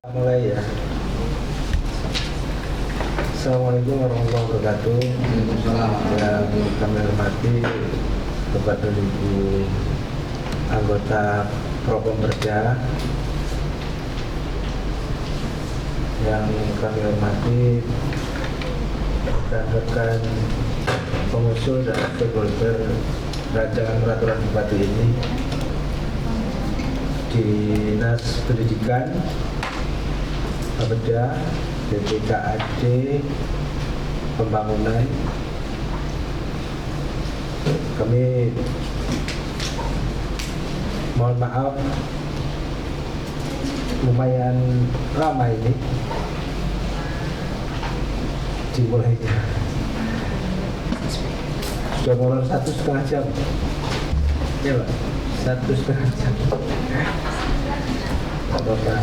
Mulai ya. Assalamualaikum warahmatullahi wabarakatuh. Yang kami hormati kepada ibu anggota Propemberja, yang kami hormati rekan-rekan pengusul dan stakeholder rancangan peraturan bupati ini, Dinas Pendidikan, Bapeda, BPKAD, Pembangunan. Kami mohon maaf lumayan lama ini dimulainya. Sudah mulai 1,5 jam. Ya Pak, 1,5 jam. Apa-apa.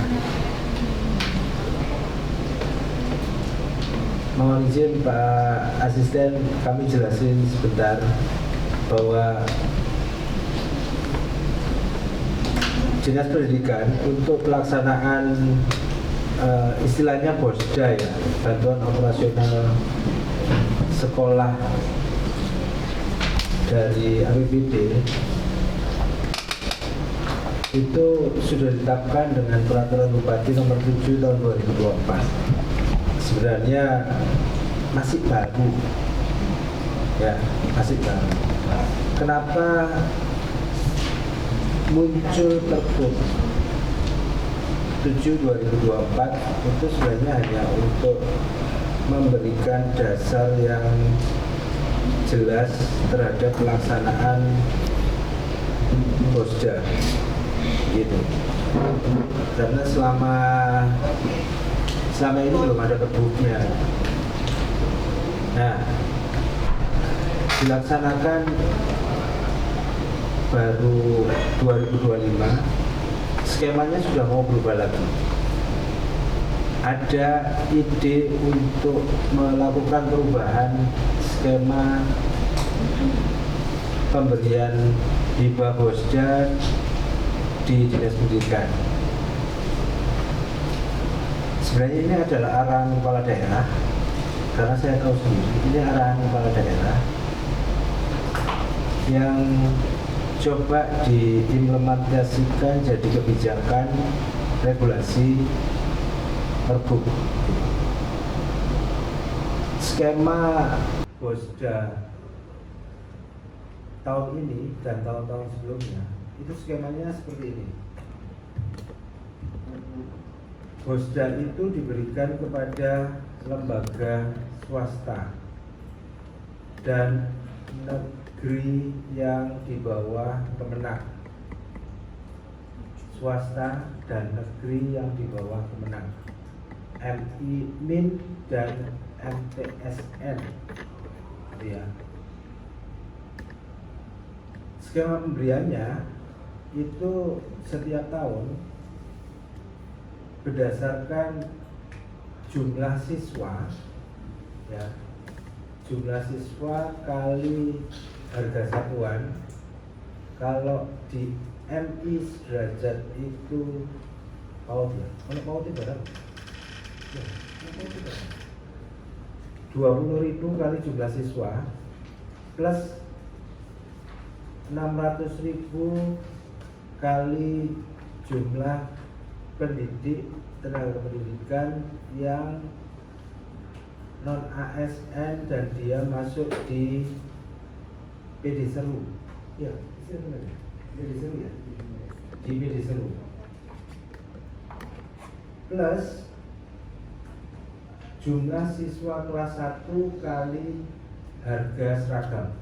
Mohon izin Pak Asisten, kami jelasin sebentar bahwa Dinas Pendidikan untuk pelaksanaan istilahnya BOSDA ya, bantuan operasional sekolah dari APBD, itu sudah ditetapkan dengan Peraturan Bupati Nomor 7 Tahun 2024. Sebenarnya masih baru ya, masih baru. Kenapa muncul Pergub 7 2024 itu sebenarnya hanya untuk memberikan dasar yang jelas terhadap pelaksanaan BOSDA gitu. Karena selama ini belum ada pergubnya. Nah, dilaksanakan baru 2025, skemanya sudah mau berubah lagi. Ada ide untuk melakukan perubahan skema pemberian hibah BOSDA di Dinas Pendidikan. Sebenarnya ini adalah arahan kepala daerah, karena saya tahu sendiri ini arahan kepala daerah yang coba diimplementasikan jadi kebijakan regulasi Pergub. Skema BOSDA tahun ini dan tahun-tahun sebelumnya itu skemanya seperti ini. BOSDA itu diberikan kepada lembaga swasta dan negeri yang di bawah Kemenag. Swasta dan negeri yang di bawah Kemenag. MI, MIN, dan MTSN. Ya. Skema pemberiannya itu setiap tahun berdasarkan jumlah siswa, ya, jumlah siswa kali harga satuan. Kalau di MI sederajat itu PAUD berapa? 20.000 kali jumlah siswa plus 600.000 kali jumlah pendidik tenaga pendidikan yang non ASN dan dia masuk di PD Seru. Ya, PD Seru ya. Di PD Seru. Plus jumlah siswa kelas 1 kali harga seragam.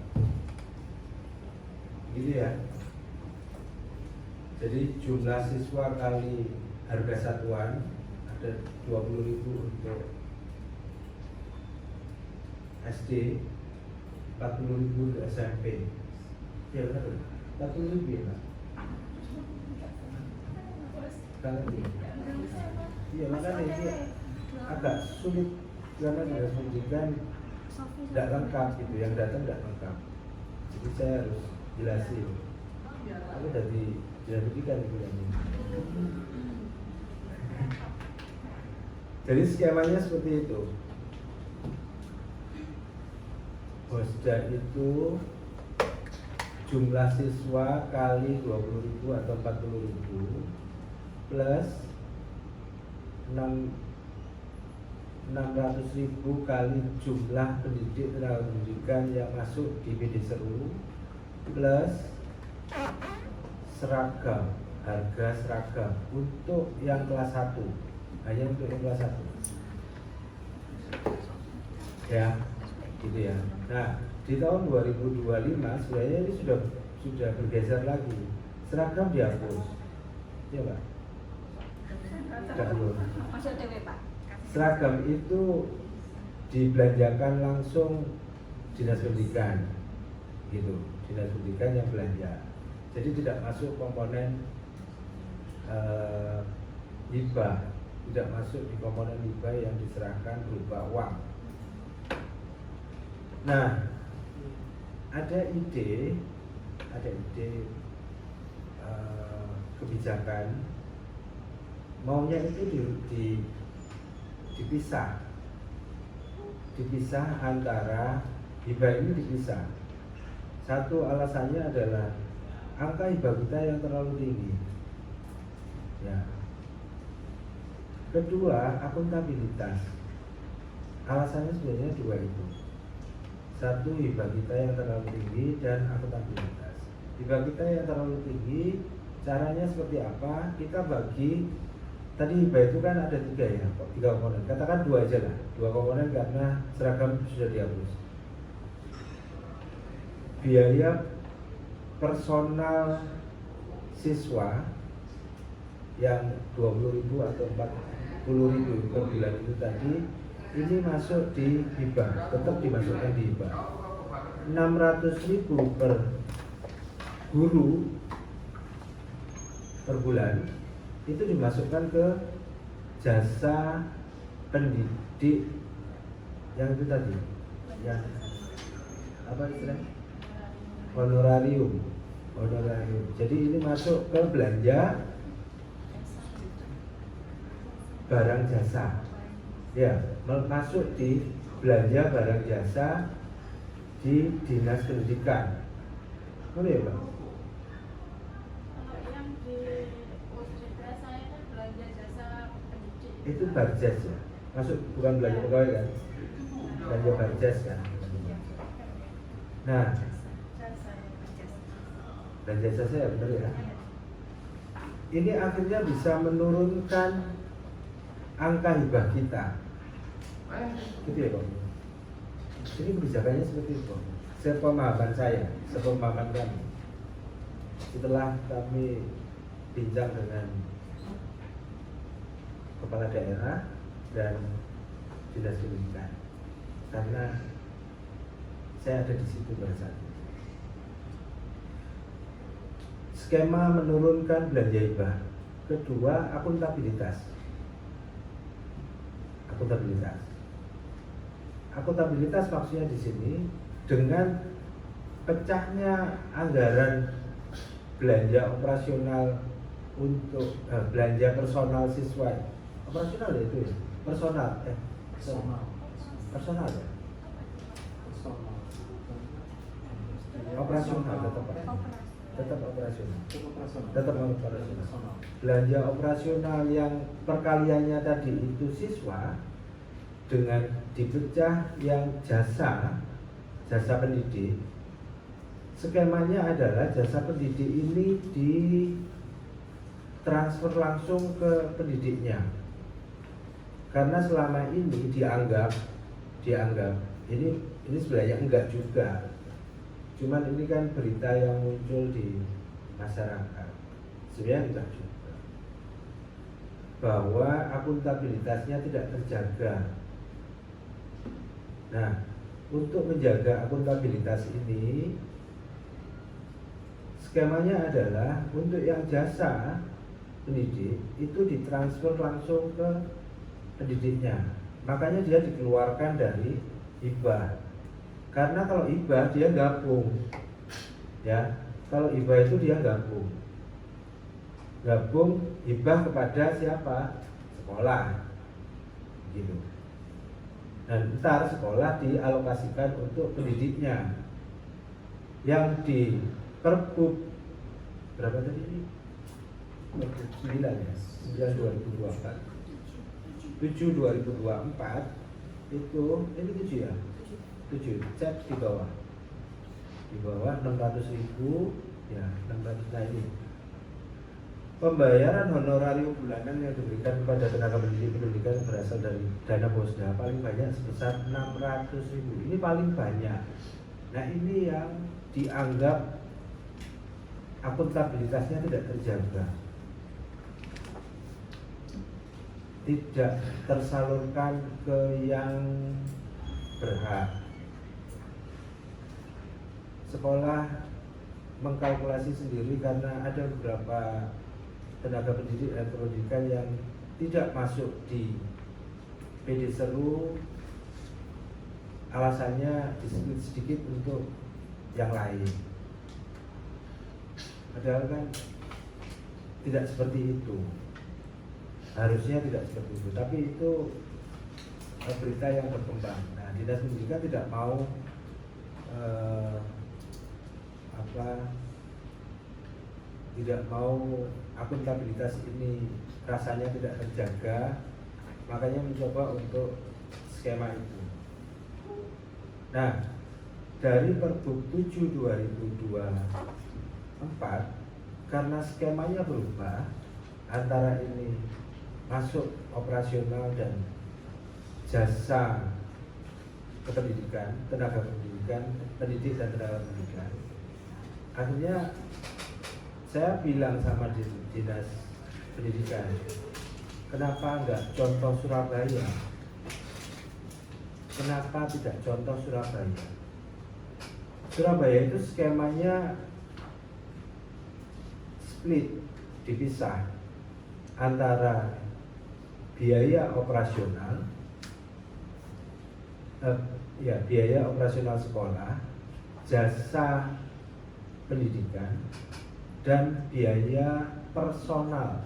Gitu ya. Jadi jumlah siswa kali harga satuan ada 20.000 untuk SD, 40.000 untuk SMP. Ya benar, 40.000 ya Pak. Iya makanya ini agak sulit karena Dinas Pendidikan tidak lengkap gitu, yang datang tidak lengkap. Jadi saya harus jelasin. Aku dari Dinas Pendidikan itu. Jadi skemanya seperti itu. Bosda itu jumlah siswa kali 20.000 atau 40.000 plus 600.000 kali jumlah pendidik tenaga pendidikan yang masuk di PD Seru plus seragam, harga seragam untuk yang kelas 1, hanya untuk yang kelas 1 ya, gitu ya. Nah, di tahun 2025 sebenarnya ini sudah bergeser lagi, seragam dihapus, ya Pak? Pak. Seragam itu dibelanjakan langsung dinas pendidikan, gitu, dinas pendidikan yang belanja. Jadi tidak masuk komponen hibah, tidak masuk di komponen hibah yang diserahkan berupa uang. Nah, ada ide kebijakan maunya itu dipisah antara hibah ini dipisah. Satu alasannya adalah angka hibah kita yang terlalu tinggi. Ya. Kedua, akuntabilitas. Alasannya sebenarnya dua itu. Satu, hibah kita yang terlalu tinggi dan akuntabilitas. Hibah kita yang terlalu tinggi, caranya seperti apa? Kita bagi, tadi hibah itu kan ada tiga ya, tiga komponen. Katakan dua aja lah, dua komponen karena seragam sudah dihapus. Biaya personal siswa yang 20.000 atau 40.000 per bulan itu tadi, ini masuk di hibah, tetap dimasukkan di hibah. 600.000 per guru per bulan itu dimasukkan ke jasa pendidik yang itu tadi, yang apa istilahnya? Honorarium. Jadi ini masuk ke belanja barang jasa. Ya, masuk di belanja barang jasa di dinas pendidikan. Mana ya Pak? Kalau yang di OJK saya kan belanja jasa pendidik. Itu barjas ya, masuk bukan belanja pegawai kan? Belanja barjas kan? Nah, belanja jasa ya benar ya. Ini akhirnya bisa menurunkan angka hibah kita. Gitu ya Pak. Ini kebijakannya seperti itu. Sepemahaman saya, sepemahaman kami. Setelah kami bincang dengan kepala daerah dan dinas pendidikan, karena saya ada di situ pada saat itu. Skema menurunkan belanja hibah. Kedua, akuntabilitas. Akuntabilitas maksudnya di sini dengan pecahnya anggaran belanja operasional untuk belanja personal siswa. Operasional ya itu ya? Personal ya? Operasional tetap operasional. Belanja operasional yang perkaliannya tadi itu siswa dengan dipecah yang jasa pendidik. Skemanya adalah jasa pendidik ini ditransfer langsung ke pendidiknya. Karena selama ini dianggap ini sebenarnya enggak juga. Cuman ini kan berita yang muncul di masyarakat. Sebenarnya enggak juga. Bahwa akuntabilitasnya tidak terjaga. Nah, untuk menjaga akuntabilitas ini, skemanya adalah untuk yang jasa pendidik itu ditransfer langsung ke pendidiknya. Makanya dia dikeluarkan dari hibah. Karena kalau hibah dia gabung, ya. Kalau hibah itu dia gabung hibah kepada siapa? Sekolah. gitu. Dan ntar sekolah dialokasikan untuk pendidiknya. Yang di Perbup berapa tadi? Perbup 9 ya, 9 2024 7 2024 itu ini 7 ya? 7, cek di bawah 600.000 ya, 600. Nah ini pembayaran honorarium bulanan yang diberikan kepada tenaga pendidik pendidikan berasal dari dana bosda paling banyak sebesar 600.000. Ini paling banyak. Nah ini yang dianggap akuntabilitasnya tidak terjaga, tidak tersalurkan ke yang berhak. Sekolah mengkalkulasi sendiri karena ada beberapa tenaga pendidik dan pendidikan yang tidak masuk di PD Seru, alasannya sedikit untuk yang lain. Padahal kan tidak seperti itu, harusnya tidak seperti itu, tapi itu berita yang berkembang. Nah, dinas pendidikan tidak mau tidak mau akuntabilitas ini rasanya tidak terjaga, makanya mencoba untuk skema itu. Nah, dari Perbup 7 2024 karena skemanya berubah antara ini masuk operasional dan jasa kependidikan, tenaga pendidikan, pendidik dan tenaga pendidikan. Akhirnya saya bilang sama dinas pendidikan, kenapa enggak contoh Surabaya? Kenapa tidak contoh Surabaya? Surabaya itu skemanya split, dipisah antara biaya operasional biaya operasional sekolah, jasa pendidikan, dan biaya personal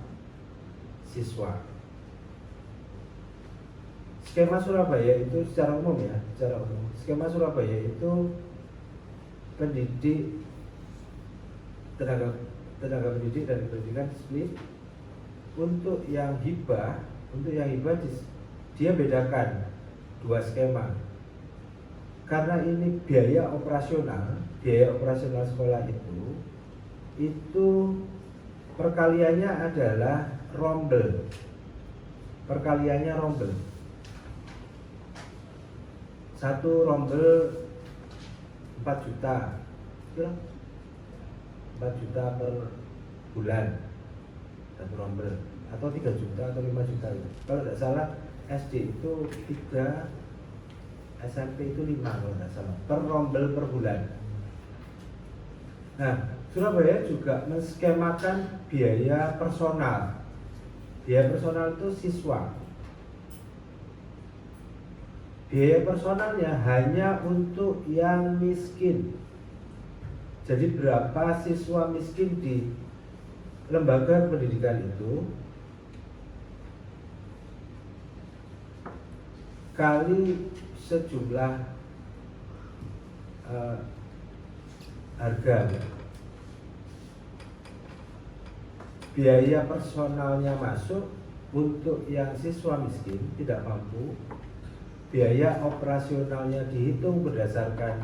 siswa. Skema Surabaya itu secara umum ya, skema Surabaya itu pendidik, tenaga pendidik dan pendidikan split. Untuk yang hibah dia bedakan dua skema. Karena ini biaya operasional sekolah itu perkaliannya adalah rombel. Perkaliannya rombel. Satu rombel 4 juta. 4 juta per bulan. Satu rombel, atau 3 juta atau 5 juta. Kalau tidak salah SD itu 3, SMP itu 5 kalau tidak salah, per rombel per bulan. Nah, Surabaya juga menskemakan biaya personal. Biaya personal itu siswa. Biaya personalnya hanya untuk yang miskin. Jadi berapa siswa miskin di lembaga pendidikan itu kali sejumlah harga. Biaya personalnya masuk untuk yang siswa miskin tidak mampu. Biaya operasionalnya dihitung berdasarkan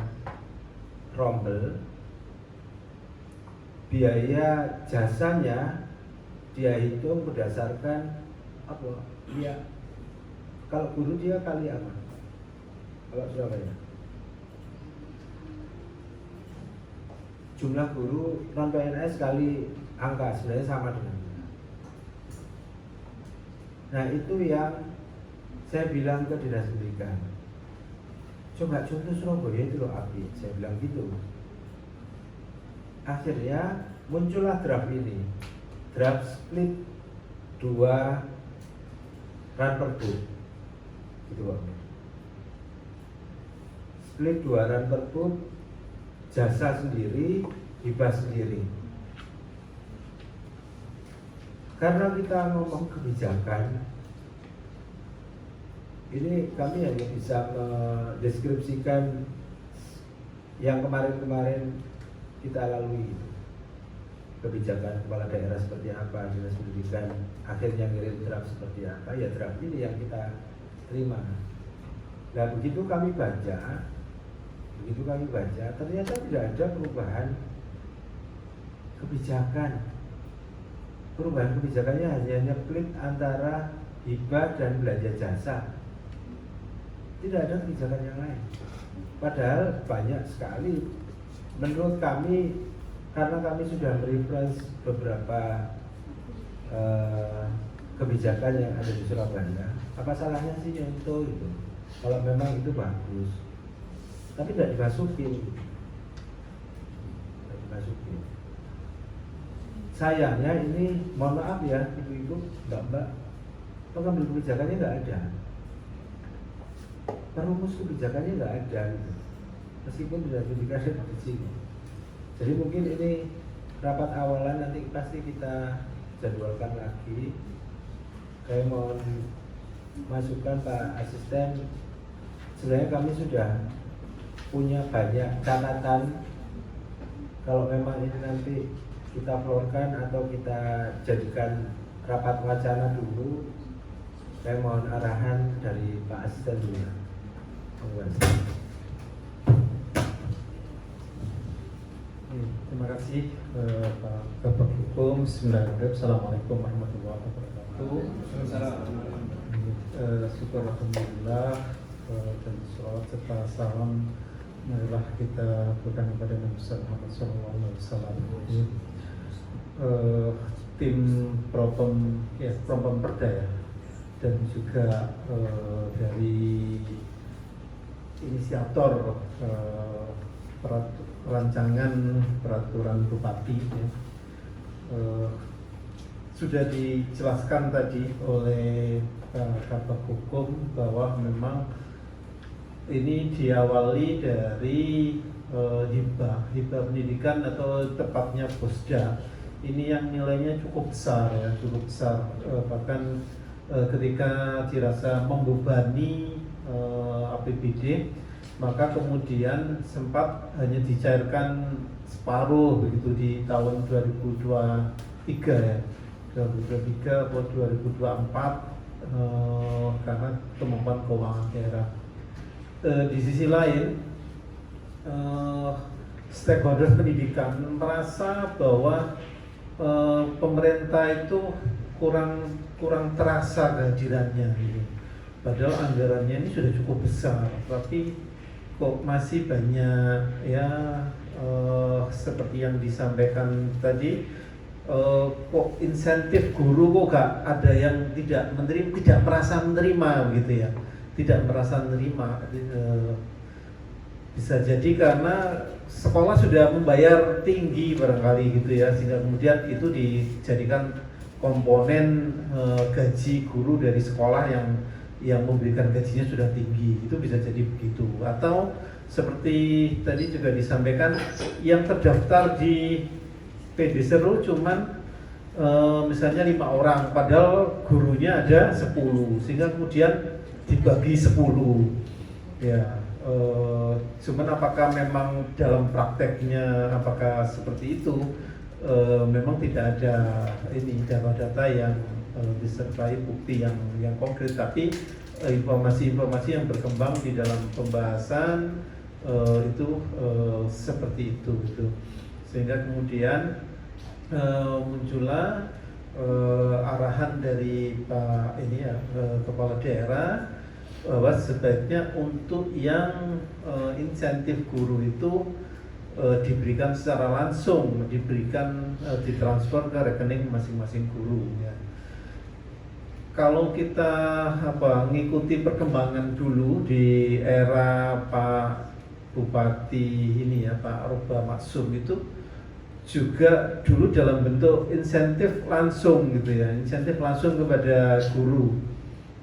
rombel. Biaya jasanya dia hitung berdasarkan apa? Dia kalau guru dia kali apa? Kalau Surabaya jumlah guru non PNS kali angka, sebenarnya sama dengan. Nah itu yang saya bilang ke dinas pendidikan, coba contoh Surabaya itu loh Abi, saya bilang gitu. Akhirnya muncullah draft ini, draft split 2 Ranperbup gitu Pak. Split 2 Ranperbup, jasa sendiri, hibah sendiri. Karena kita ngomong kebijakan, ini kami hanya bisa mendeskripsikan yang kemarin-kemarin kita lalui. Kebijakan kepala daerah seperti apa, dinas pendidikan akhirnya ngirim draft seperti apa, ya draft ini yang kita terima. Nah begitu kami baca, ternyata tidak ada perubahan kebijakan. Perubahan kebijakannya hanya split antara hibah dan belanja jasa. Tidak ada kebijakan yang lain. Padahal banyak sekali menurut kami, karena kami sudah mereference beberapa kebijakan yang ada di Surabaya. Apa salahnya sih nyontoh itu? Kalau memang itu bagus, tapi tidak dimasukin. Sayangnya ini, mohon maaf ya ibu-ibu, mbak-mbak, pengambil kebijakannya nggak ada, perumus kebijakannya nggak ada gitu. Meskipun sudah diberikan di sini. Jadi mungkin ini rapat awalan, nanti pasti kita jadwalkan lagi. Saya mohon masukan Pak Asisten. Sebenarnya kami sudah punya banyak catatan. Kalau memang ini nanti kita florkan atau kita jadikan rapat wacana dulu, saya mohon arahan dari Pak Asisten dulu. Terima kasih Pak Kabak Hukum. Bismillahirrahmanirrahim. Assalamualaikum warahmatullahi wabarakatuh. Syukur alhamdulillah, dan salawat serta salam marilah kita berikan kepada Nabi Muhammad SAW. Tim Propam Perda ya, dan juga dari inisiator rancangan peraturan bupati ya. Sudah dijelaskan tadi oleh Kabak Hukum bahwa memang ini diawali dari hibah pendidikan atau tepatnya Bosda. Ini yang nilainya cukup besar ya, bahkan ketika dirasa membebani APBD, maka kemudian sempat hanya dicairkan separuh begitu di tahun 2023 ya, 2023 atau 2024 karena kemampuan keuangan daerah. Di sisi lain, stakeholder pendidikan merasa bahwa pemerintah itu kurang terasa kehadirannya gitu. Padahal anggarannya ini sudah cukup besar, tapi kok masih banyak ya seperti yang disampaikan tadi, kok insentif guru kok gak ada yang tidak merasa menerima gitu ya, tidak merasa menerima. Bisa jadi karena sekolah sudah membayar tinggi barangkali gitu ya, sehingga kemudian itu dijadikan komponen gaji guru dari sekolah yang memberikan gajinya sudah tinggi. Itu bisa jadi begitu. Atau seperti tadi juga disampaikan, yang terdaftar di PD Seru cuman misalnya 5 orang, padahal gurunya ada 10, sehingga kemudian dibagi 10 ya. Cuman apakah memang dalam prakteknya apakah seperti itu, memang tidak ada ini data-data yang disertai bukti yang konkret, tapi informasi-informasi yang berkembang di dalam pembahasan itu seperti itu gitu. Sehingga kemudian muncullah arahan dari Pak Kepala Daerah bahwa sebaiknya untuk yang insentif guru itu diberikan secara langsung, ditransfer ke rekening masing-masing guru ya. Kalau kita mengikuti perkembangan dulu di era Pak Bupati ini ya, Pak Roba Maksum, itu juga dulu dalam bentuk insentif langsung gitu ya, insentif langsung kepada guru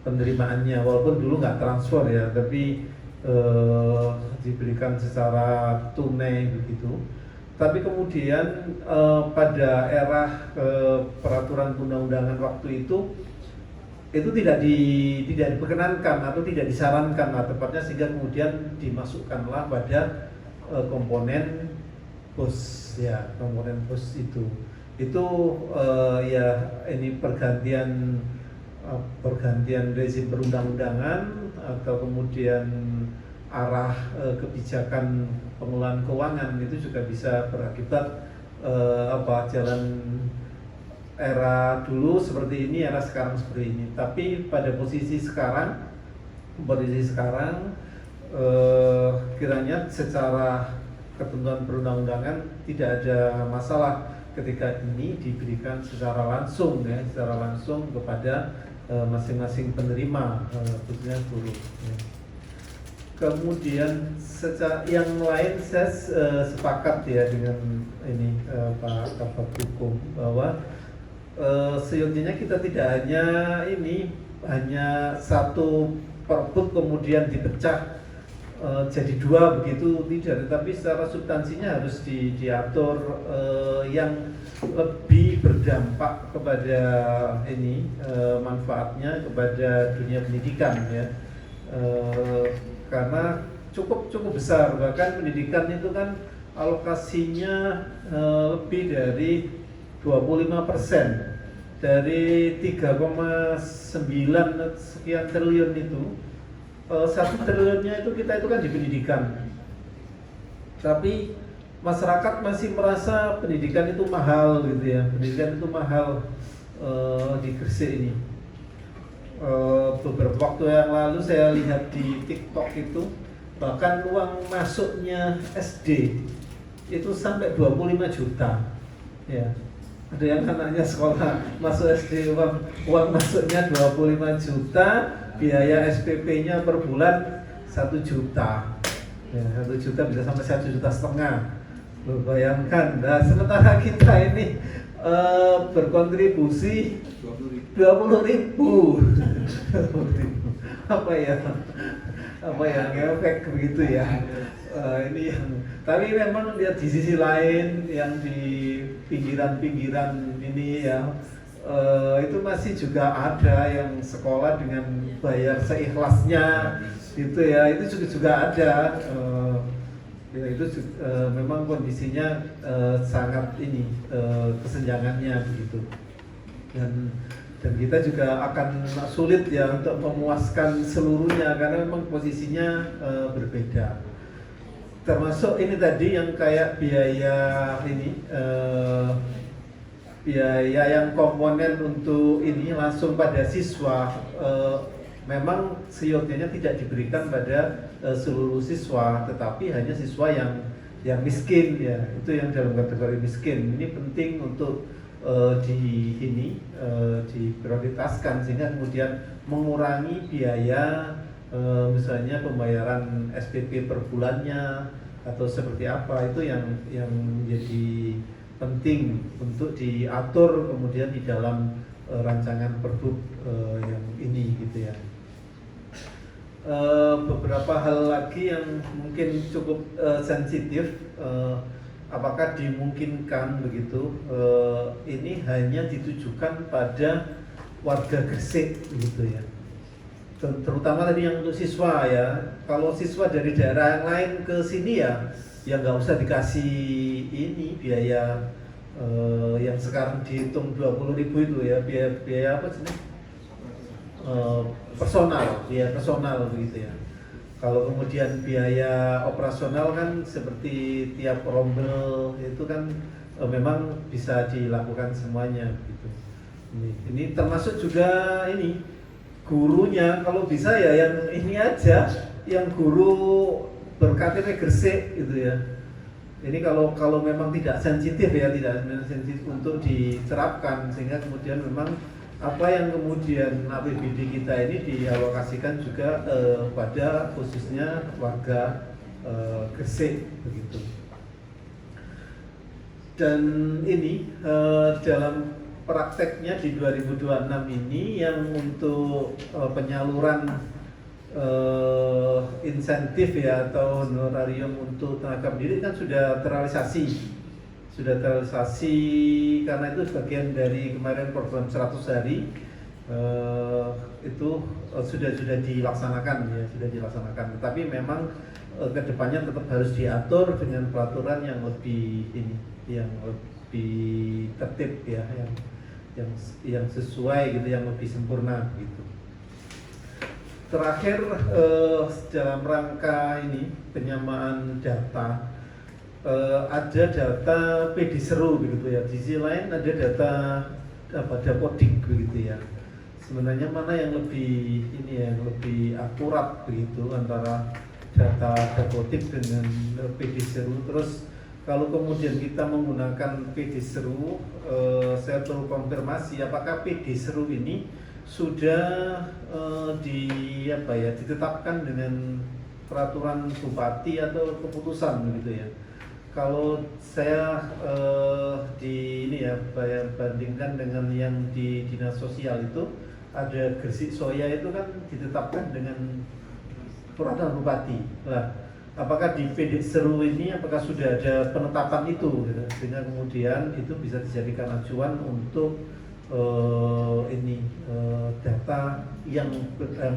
penerimaannya, walaupun dulu nggak transfer ya, tapi diberikan secara tunai begitu. Tapi kemudian pada era peraturan undang-undangan waktu itu itu tidak diperkenankan atau tidak disarankan lah tepatnya, sehingga kemudian dimasukkanlah pada komponen BOS ya, komponen BOS itu ya ini pergantian rezim perundang-undangan atau kemudian arah kebijakan pengelolaan keuangan itu juga bisa berakibat jalan era dulu seperti ini, era sekarang seperti ini. Tapi pada posisi sekarang kiranya secara ketentuan perundang-undangan tidak ada masalah ketika ini diberikan secara langsung kepada masing-masing penerima, khususnya guru. Ya. Kemudian secara yang lain saya sepakat ya dengan ini Pak Kabag Hukum bahwa seyogianya kita tidak hanya satu perbuk kemudian dipecah jadi dua begitu, tidak, tetapi secara substansinya harus diatur yang lebih berdampak kepada manfaatnya kepada dunia pendidikan ya, karena cukup besar, bahkan pendidikan itu kan alokasinya lebih dari 25% dari 3,9 sekian triliun itu. 1 triliunnya itu kita itu kan di pendidikan, tapi masyarakat masih merasa pendidikan itu mahal gitu ya, pendidikan itu mahal di Gresik ini. Beberapa waktu yang lalu saya lihat di TikTok itu bahkan uang masuknya SD itu sampai 25 juta ya. Ada yang anaknya sekolah masuk SD uang masuknya 25 juta, biaya SPP-nya per bulan 1 juta. Ya, 1 juta bisa sampai 1,5 juta. Lo bayangkan, nah sementara kita ini berkontribusi 20.000. Apa yang efek begitu ya. Ini yang, tapi memang lihat di sisi lain yang di pinggiran-pinggiran ini ya, itu masih juga ada yang sekolah dengan bayar seikhlasnya gitu ya, itu juga ada. Ya, itu memang kondisinya sangat kesenjangannya begitu, dan kita juga akan sulit ya untuk memuaskan seluruhnya karena memang posisinya berbeda. Termasuk ini tadi yang kayak biaya biaya yang komponen untuk ini langsung pada siswa, memang seyogianya tidak diberikan pada seluruh siswa, tetapi hanya siswa yang miskin ya, itu yang dalam kategori miskin. Ini penting untuk diprioritaskan sehingga kemudian mengurangi biaya misalnya pembayaran SPP per bulannya atau seperti apa, itu yang menjadi penting untuk diatur kemudian di dalam rancangan Pergub yang ini gitu ya. Beberapa hal lagi yang mungkin cukup sensitif, apakah dimungkinkan begitu ini hanya ditujukan pada warga Gresik gitu ya, terutama tadi yang untuk siswa ya. Kalau siswa dari daerah yang lain ke sini ya nggak usah dikasih ini biaya yang sekarang dihitung 20.000 itu ya, biaya apa sih? Biaya personal begitu ya. Kalau kemudian biaya operasional kan seperti tiap rombel itu kan memang bisa dilakukan semuanya gitu. Ini termasuk juga ini gurunya, kalau bisa ya yang ini aja, yang guru berKTP Gresik gitu ya. Ini kalau memang tidak sensitif ya, tidak sensitif untuk diterapkan, sehingga kemudian memang apa yang kemudian APBD kita ini dialokasikan juga pada khususnya warga Gresik begitu. Dan ini dalam prakteknya di 2026 ini yang untuk penyaluran insentif ya atau honorarium untuk tenaga pendidik kan sudah terrealisasi karena itu bagian dari kemarin program 100 hari itu sudah dilaksanakan ya, sudah dilaksanakan. Tetapi memang kedepannya tetap harus diatur dengan peraturan yang lebih ini, yang lebih tertib ya, yang sesuai gitu, yang lebih sempurna gitu. Terakhir dalam rangka ini penyamaan data, ada data PD Seru begitu ya. Di sisi lain ada data Dapodik begitu ya. Sebenarnya mana yang lebih ini ya, yang lebih akurat begitu antara data Dapodik dengan PD Seru. Terus kalau kemudian kita menggunakan PD Seru, saya perlu konfirmasi apakah PD Seru ini sudah ditetapkan dengan peraturan bupati atau keputusan begitu ya. Kalau saya bandingkan dengan yang di dinas sosial itu ada Gresik Soya itu kan ditetapkan dengan peraturan bupati. Nah, apakah di PD Seru ini apakah sudah ada penetapan itu gitu, sehingga kemudian itu bisa dijadikan acuan untuk data yang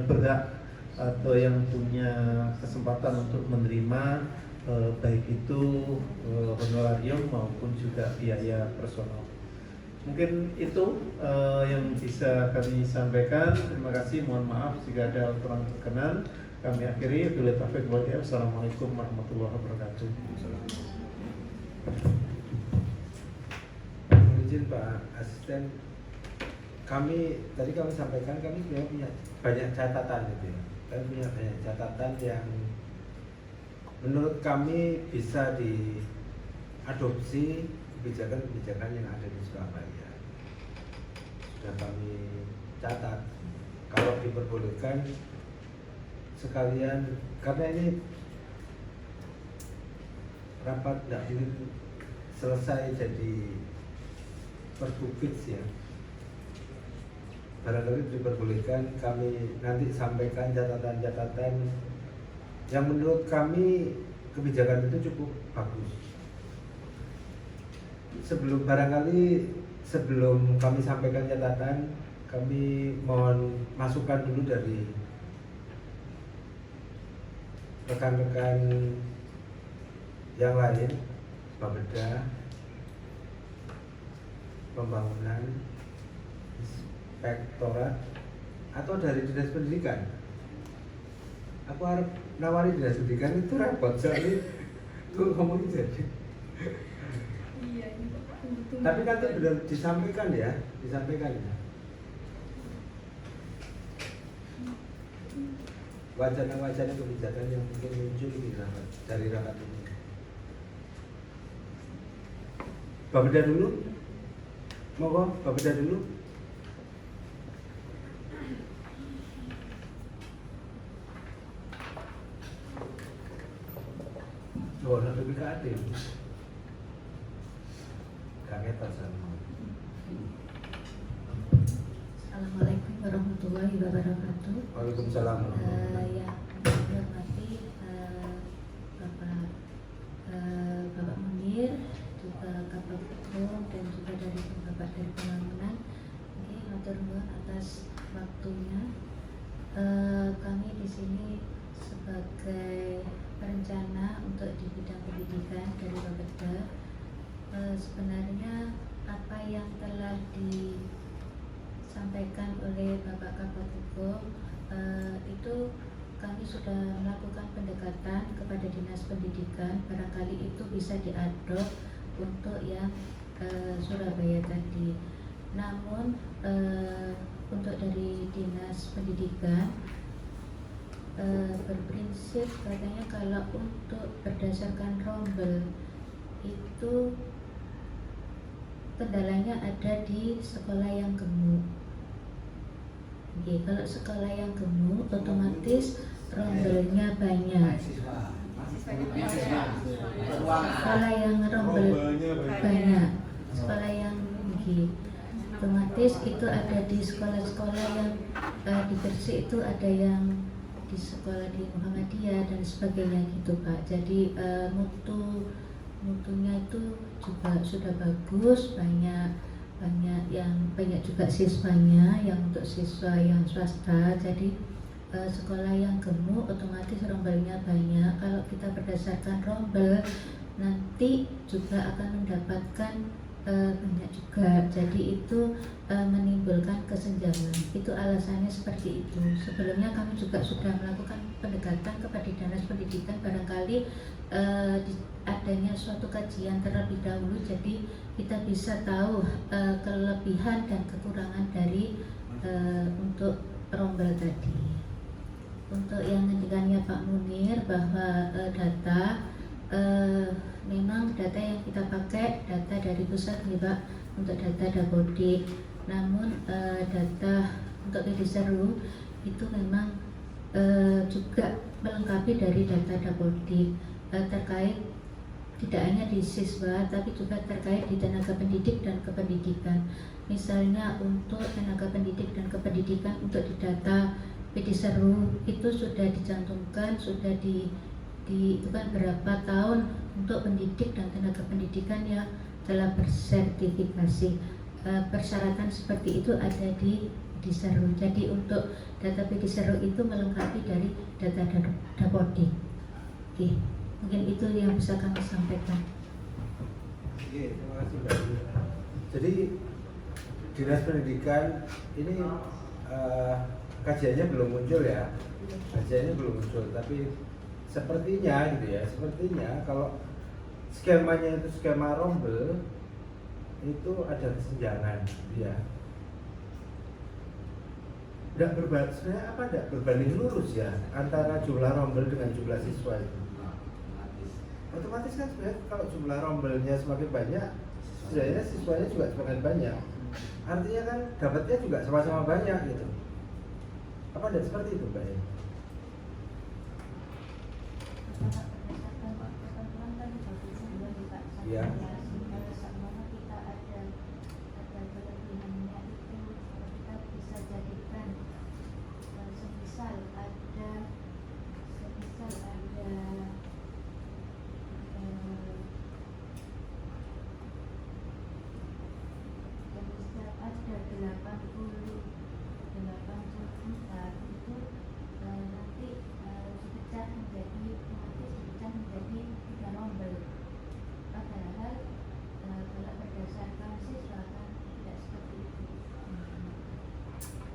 berhak atau yang punya kesempatan untuk menerima baik itu honorarium maupun juga biaya personal. Mungkin itu yang bisa kami sampaikan. Terima kasih, mohon maaf jika ada kurang berkenan. Kami akhiri. Assalamualaikum warahmatullahi wabarakatuh. Izin Pak Asisten, kami sampaikan kami punya banyak catatan gitu ya. Kami punya banyak catatan yang menurut kami bisa diadopsi kebijakan-kebijakan yang ada di Surabaya. Sudah kami catat. Kalau diperbolehkan sekalian, karena ini rapat tidak ini selesai jadi perbukit ya. Barangkali diperbolehkan kami nanti sampaikan catatan-catatan yang menurut kami kebijakan itu cukup bagus. Sebelum kami sampaikan catatan, kami mohon masukan dulu dari rekan-rekan yang lain, Bapeda, Pembangunan, Inspektorat, atau dari Dinas Pendidikan. Aku harap nawari Dinas Pendidikan itu repot soalnya gue ngomongin jadi. Iya, ini tunggu. Tapi nanti benar disampaikan ya. Wacana-wacana kebijakan yang mungkin muncul dari rapat ini. Bapeda dulu. Monggo, Bapeda dulu. Oh, nanti BKD. Kaget sama. Assalamualaikum warahmatullahi wabarakatuh. Waalaikumsalam. Yang saya hormati Bapak Munir, juga Kabak Hukum dan juga dari Bapak dari Pembangunan. Oke, matur nuwun atas waktunya. Kami di sini sebagai perencana untuk di bidang pendidikan dari Bapeda. Sebenarnya apa yang telah disampaikan oleh Bapak Kabak Hukum itu kami sudah melakukan pendekatan kepada Dinas Pendidikan, barangkali itu bisa diadop untuk yang Surabaya tadi. Namun untuk dari Dinas Pendidikan berprinsip katanya kalau untuk berdasarkan rombel itu kendalanya ada di sekolah yang gemuk. Oke, kalau sekolah yang gemuk otomatis rombelnya banyak. Sekolah yang rombel banyak, sekolah yang otomatis itu ada di sekolah-sekolah yang di Gresik itu ada yang di sekolah di Muhammadiyah dan sebagainya gitu Pak. Jadi mutunya itu juga sudah bagus, banyak banyak juga siswanya. Yang untuk siswa yang swasta, jadi sekolah yang gemuk otomatis rombelnya banyak. Kalau kita berdasarkan rombel, nanti juga akan mendapatkan banyak juga. Jadi itu menimbulkan kesenjangan. Itu alasannya seperti itu. Sebelumnya kami juga sudah melakukan pendekatan kepada dinas pendidikan, barangkali adanya suatu kajian terlebih dahulu, jadi kita bisa tahu kelebihan dan kekurangan dari untuk rombel tadi. Untuk yang ngendikannya Pak Munir bahwa data, memang data yang kita pakai data dari pusat nih Pak, untuk data Dapodik. Namun data untuk Pediseru itu memang juga melengkapi dari data Dapodik, terkait tidak hanya di siswa tapi juga terkait di tenaga pendidik dan kependidikan. Misalnya untuk tenaga pendidik dan kependidikan, untuk di data Pediseru itu sudah dicantumkan, sudah itu kan berapa tahun untuk pendidik dan tenaga pendidikan yang telah bersertifikasi. Persyaratan seperti itu ada di Pediseru. Jadi untuk data Pediseru itu melengkapi dari data Dapodik. Oke, mungkin itu yang bisa kami sampaikan. Oke, terima kasih Mbak. Jadi Dinas Pendidikan ini kajiannya belum muncul ya, tapi sepertinya gitu ya, kalau skemanya itu skema rombel itu ada kesenjangan gitu ya. Tidak berbanding lurus ya antara jumlah rombel dengan jumlah siswa itu. Otomatis kan sebenarnya kalau jumlah rombelnya semakin banyak, sebenarnya siswanya juga semakin banyak. Artinya kan dapatnya juga sama-sama banyak gitu. Apa tidak seperti itu, Mbak? Ya.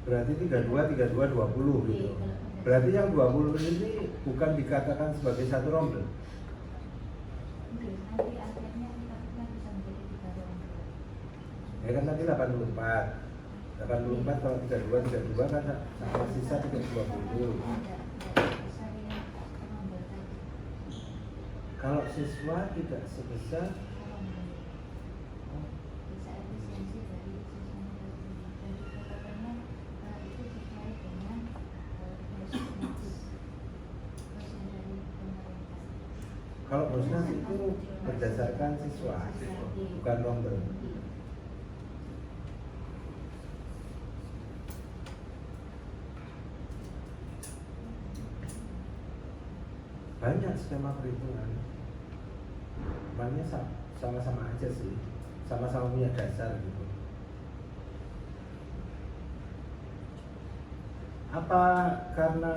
Berarti 32, 20 gitu. Berarti yang 20 ini bukan dikatakan sebagai satu rombel. Ya kan tadi 84 kalau 32 kan sama sisa 20. Kalau siswa tidak sebesar kalau Bosnas itu berdasarkan siswa, bukan rombel. Banyak skema perhitungan, banyak sama-sama aja sih, sama-sama punya dasar gitu. Apa karena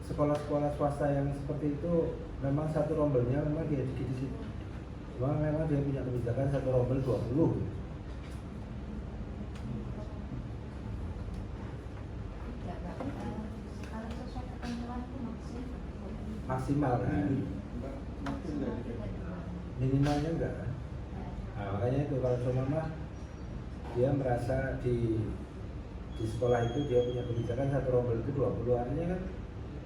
sekolah-sekolah swasta yang seperti itu memang satu rombelnya memang dia di situ, memang dia punya kebijakan satu rombel 20 maksimal kan, minimalnya enggak kan. Nah, makanya itu kalau cuma dia merasa di sekolah itu dia punya kebijakan satu rombel itu 20, artinya kan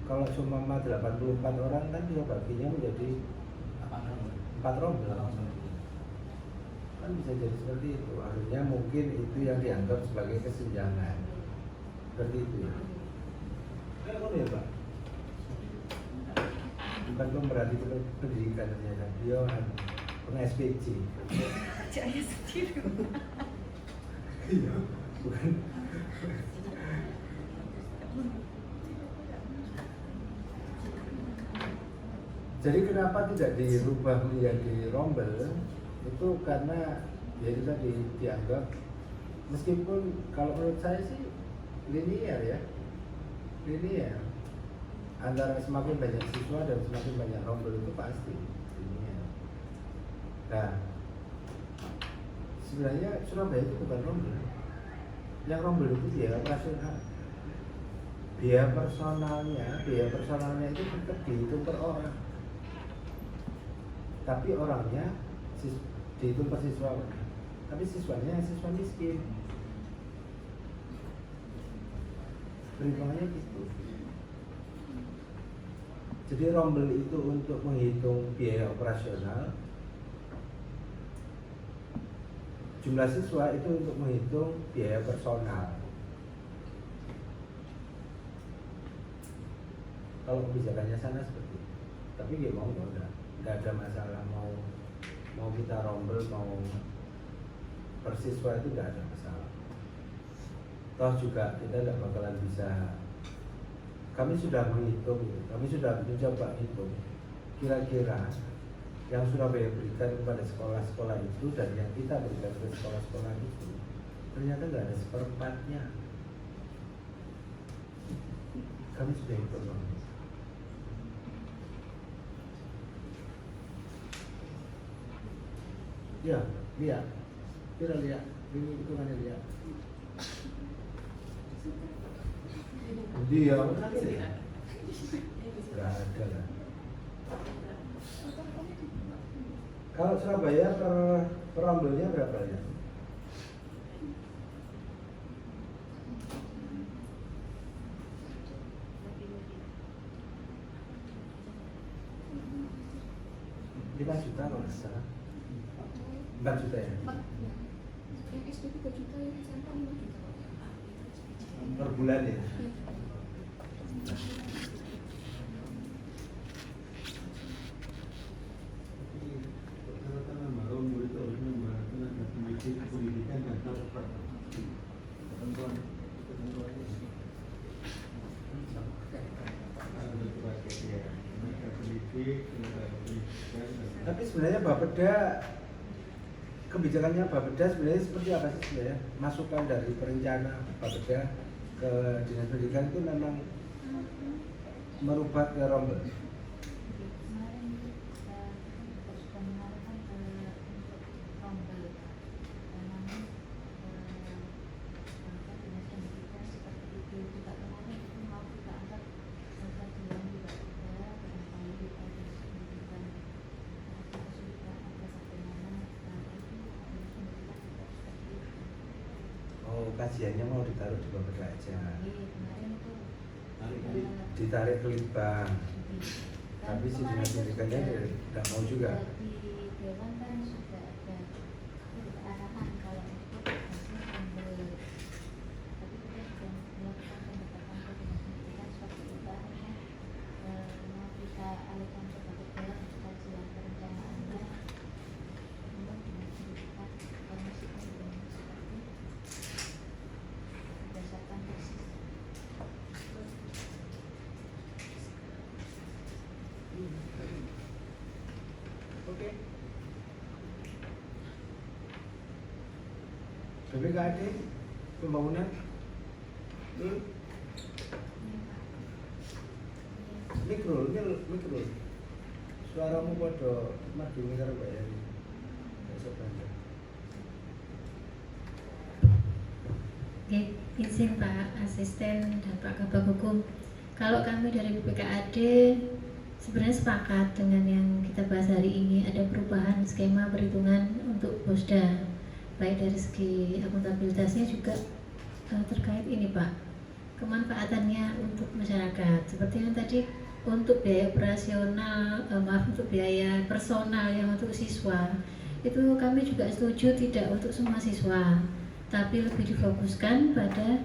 kalau cuma 84 orang kan dia baginya menjadi 4 rombel kan bisa jadi seperti itu. Artinya mungkin itu yang dianggap sebagai kesenjangan seperti itu ya. Ya Pak, bukan pemerhati pendidikan ternyata dia peng-SPJ Kerjanya sendiri. iya bukan. Jadi kenapa tidak dirubah menjadi rombel? Itu karena ya itu tadi dianggap, meskipun kalau menurut saya sih linear ya, linear antara semakin banyak siswa dan semakin banyak rombel itu pasti linear. Nah, sebenarnya Surabaya itu bukan rombel, yang rombel itu biaya operasional, biaya personalnya itu tetap dihitung per orang, tapi orangnya dihitung per siswa, tapi siswanya siswa miskin, perhitungannya gitu. Jadi rombel itu untuk menghitung biaya operasional, jumlah siswa itu untuk menghitung biaya personal. Kalau kebijakannya sana seperti itu, tapi dia mau ya nggak ada masalah, mau kita rombel mau per siswa itu nggak ada masalah. Toh juga kita nggak bakalan bisa. Kami sudah menghitung, kami sudah mencoba hitung kira-kira yang Surabaya berikan kepada sekolah-sekolah itu dan yang kita berikan ke sekolah-sekolah itu ternyata nggak ada seperempatnya. Kami sudah hitung. Ya, lihat, kita lihat, ini hitungannya lihat. Dia nggak ada lah. Kalau Surabaya per rombelnya berapa ya? Lima juta kalau nggak salah. 4 juta ya? Yang SD 3 juta, yang SMP 5 juta. Per bulan ya? Tapi sebenarnya Bapeda, kebijakannya Bapeda sebenarnya seperti apa sih sebenarnya? Masukan dari perencana Bapeda ke Dinas Pendidikan itu memang merubah ke rombel. Kajiannya mau ditaruh di Bapeda aja, ditarik ke Litbang, tapi si Dinas Pendidikannya tidak mau juga. Oke. BPKAD pembangunan mikro suaramu pada maju karo bayar besok banyak. Oke, izin Pak Asisten dan Pak Kabag Hukum. Kalau kami dari BPKAD sebenarnya sepakat dengan yang kita bahas hari ini, ada perubahan skema perhitungan untuk Bosda, baik dari segi akuntabilitasnya juga terkait ini Pak, kemanfaatannya untuk masyarakat. Seperti yang tadi untuk biaya operasional, untuk biaya personal yang untuk siswa, itu kami juga setuju tidak untuk semua siswa, tapi lebih difokuskan pada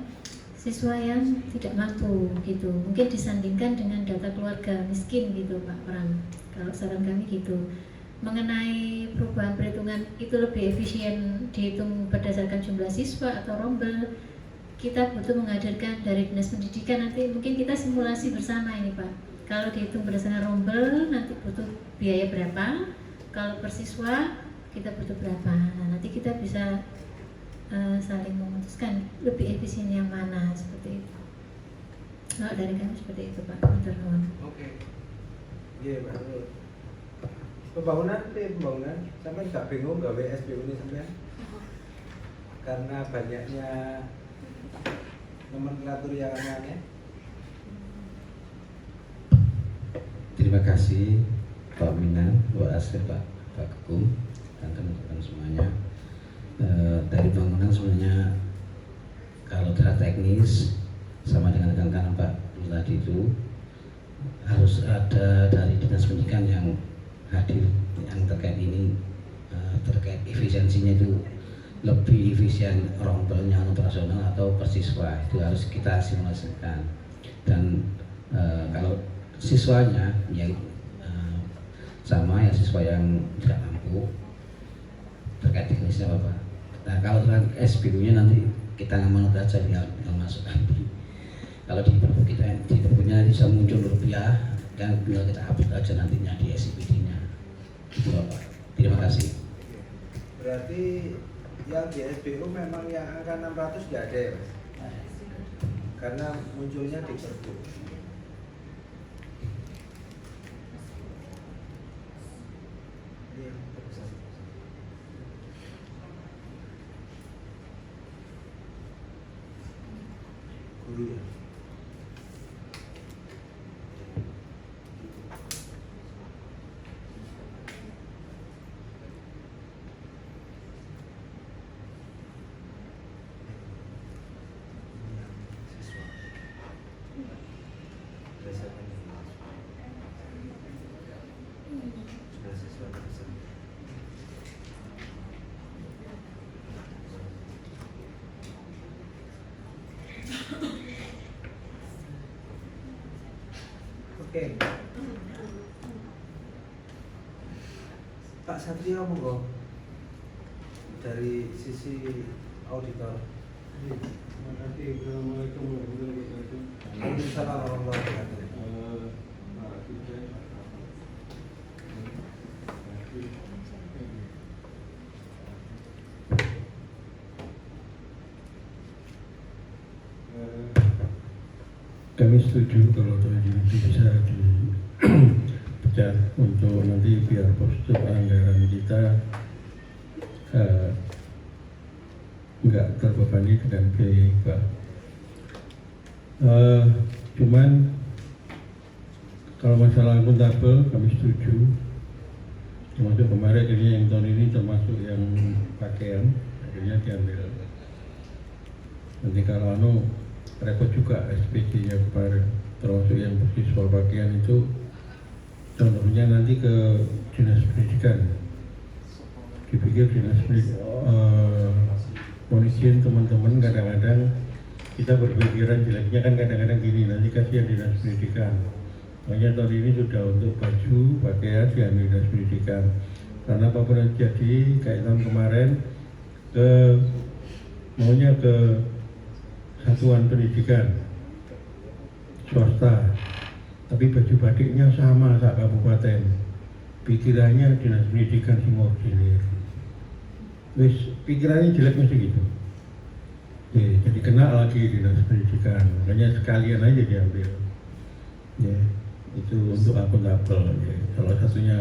siswa yang tidak mampu gitu, mungkin disandingkan dengan data keluarga miskin gitu Pak Pram. Kalau saran kami gitu, mengenai perubahan perhitungan itu lebih efisien dihitung berdasarkan jumlah siswa atau rombel, kita butuh menghadirkan dari Dinas Pendidikan, nanti mungkin kita simulasi bersama ini Pak. Kalau dihitung berdasarkan rombel nanti butuh biaya berapa, kalau per siswa kita butuh berapa. Nah, nanti kita bisa saling memutuskan lebih efisien yang mana, seperti itu. Kalau dari kami seperti itu Pak. Matur nuwun. Oke. Iya Pak. Pembangunan sampai nggak bingung gawe SPU ini sampai karena banyaknya nomenklatur yang aneh. Terima kasih Pak Minan, Pak Asir, Pak Kekum, dan teman-teman semuanya. Dari bangunan sebenarnya kalau secara teknis sama dengan rekan-rekan Pak tadi itu harus ada dari dinas pendidikan yang hadir yang terkait ini, terkait efisiensinya itu lebih efisien orang penyelenggara operasional atau persiswa, itu harus kita simulasikan. Dan kalau siswanya ya sama ya, siswa yang tidak mampu terkait teknisnya Bapak. Nah kalau dengan SPU-nya nanti kita ngamanut aja yang masuk nanti. Kalau di perpu kita di perpunya bisa muncul rupiah dan tinggal kita upload aja nantinya di SPD-nya. Itu Bapak. Terima kasih. Berarti yang di SPU memang yang angka 600 nggak ada ya Mas? Karena munculnya di perpu. Iya, terusan. Guru ya. Siswa. Berdasarkan sudah siswa terusan. Oke. Pak Satrio monggo dari sisi auditor. Terima kasih. Assalamualaikum warahmatullahi wabarakatuh. Waalaikumsalam warahmatullahi wabarakatuh. Pak Dirjen, kami setuju kalau tadi bisa dipecah untuk nanti biar postur anggaran kita nggak terbebani dengan biaya hibah. Cuman kalau masalah akuntabel kami setuju, termasuk kemarin ini yang tahun ini termasuk yang pakaian akhirnya diambil. Nanti kalau repot juga SPG-nya kemarin, termasuk yang siswa pakaian itu contohnya nanti ke dinas pendidikan. Dipikir dinas pendidikan monitoring teman-teman kadang-kadang kita berpikiran jeleknya kan kadang-kadang gini, nanti kasihan dinas pendidikan. Makanya tahun ini sudah untuk baju, pakaian diambil dinas pendidikan. Karena apapun yang jadi kayak tahun kemarin maunya ke satuan pendidikan swasta, tapi baju batiknya sama sak kabupaten. Pikirannya dinas pendidikan semua ordinir. Wis pikirannya jelek mesti gitu. Jadi kena lagi dinas pendidikan, makanya sekalian aja diambil. Ya, itu untuk akuntabel. Ya, salah satunya.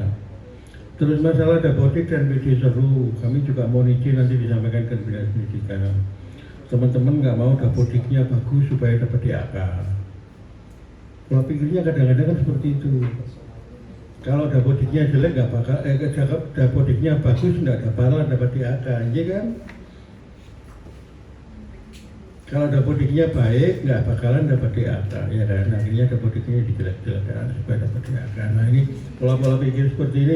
Terus masalah dapodik dan PD seru, kami juga mau izin nanti disampaikan ke dinas pendidikan. Teman-teman nggak mau dapodiknya bagus supaya dapat DAK. Kalau pikirnya kadang-kadang kan seperti itu. Kalau dapodiknya jelek nggak bakal, dapodiknya bagus nggak bakalan dapat DAK, ya kan? Kalau dapodiknya baik nggak bakalan dapat DAK, ya kan? Akhirnya dapodiknya dijelek-jelekan supaya dapat DAK. Nah ini pola-pola pikir seperti ini,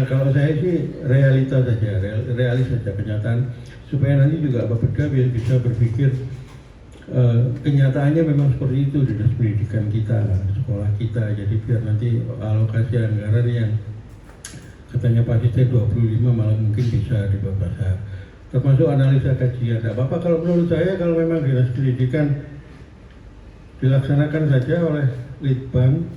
kalau saya sih realita saja, realis saja kenyataan. Supaya nanti juga Bapeda bisa berpikir kenyataannya memang seperti itu di dinas pendidikan kita, sekolah kita. Jadi biar nanti alokasi anggaran yang katanya pasti 25 malah mungkin bisa dibahas. Termasuk analisa kajian. Tidak apa-apa kalau menurut saya, kalau memang dinas pendidikan dilaksanakan saja oleh Litbang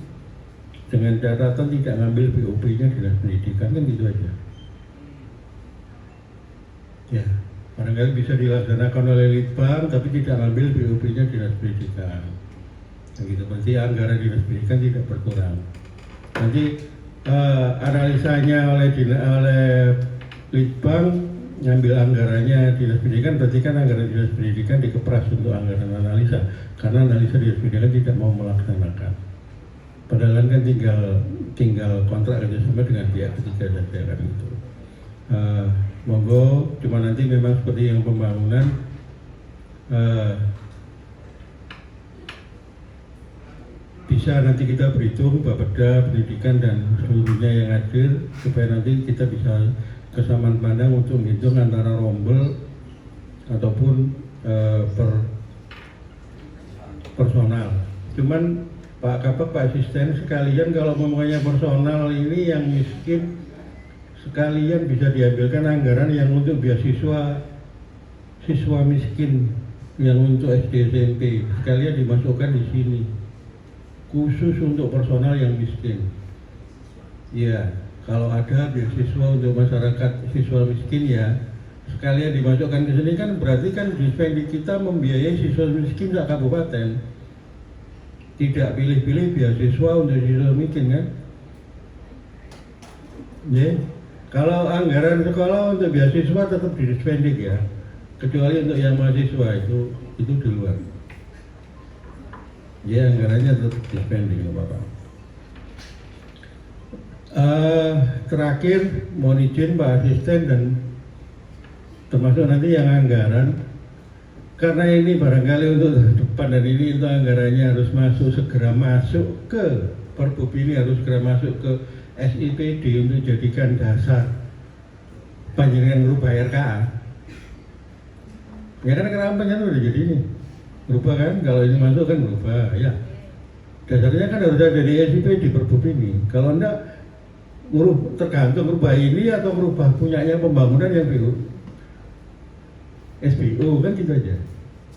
dengan catatan tidak ngambil BOP-nya dinas pendidikan, kan gitu aja. Ya, barangkali bisa dilaksanakan oleh Litbang, tapi tidak ambil BOP-nya Dinas Pendidikan. Nah, gitu, berarti anggaran Dinas Pendidikan tidak berkurang. Nanti analisanya oleh Litbang, ngambil anggarannya Dinas Pendidikan, berarti kan anggaran Dinas Pendidikan dikepras untuk anggaran analisa, karena analisa Dinas Pendidikan tidak mau melaksanakan. Padahal kan tinggal kontrak kerjasama dengan pihak ketiga saja kan itu. Monggo, cuma nanti memang seperti yang pembangunan bisa nanti kita berhitung Bapeda Pendidikan dan seluruhnya yang hadir supaya nanti kita bisa kesamaan pandang untuk menghitung antara rombel ataupun personal. Cuman Pak Kabak, Pak Asisten sekalian kalau ngomongnya personal ini yang miskin sekalian bisa diambilkan anggaran yang untuk beasiswa siswa miskin yang untuk SD SMP sekalian dimasukkan di sini khusus untuk personal yang miskin. Ya, kalau ada beasiswa untuk masyarakat siswa miskin ya sekalian dimasukkan ke sini kan berarti kan Dispendi kita membiayai siswa miskin sak kabupaten. Tidak pilih-pilih beasiswa untuk siswa miskin kan? Ya. Kalau anggaran sekolah untuk beasiswa tetap di Dispendik ya, kecuali untuk yang mahasiswa itu di luar. Ya anggarannya tetap di Dispendik Bapak. Terakhir mohon izin Pak Asisten dan termasuk nanti yang anggaran, karena ini barangkali untuk depan dan ini itu anggarannya harus segera masuk ke Perbup ini harus segera masuk ke SIPD untuk jadikan dasar panjenengan merubah RKA. Ya kan RKA panjenengan udah jadi ini berubah kan, kalau ini masuk kan berubah ya. Dasarnya kan harus ada di SIPD Perbup ini. Kalau enggak tergantung merubah ini atau merubah punyanya pembangunan yang SBO kan gitu aja.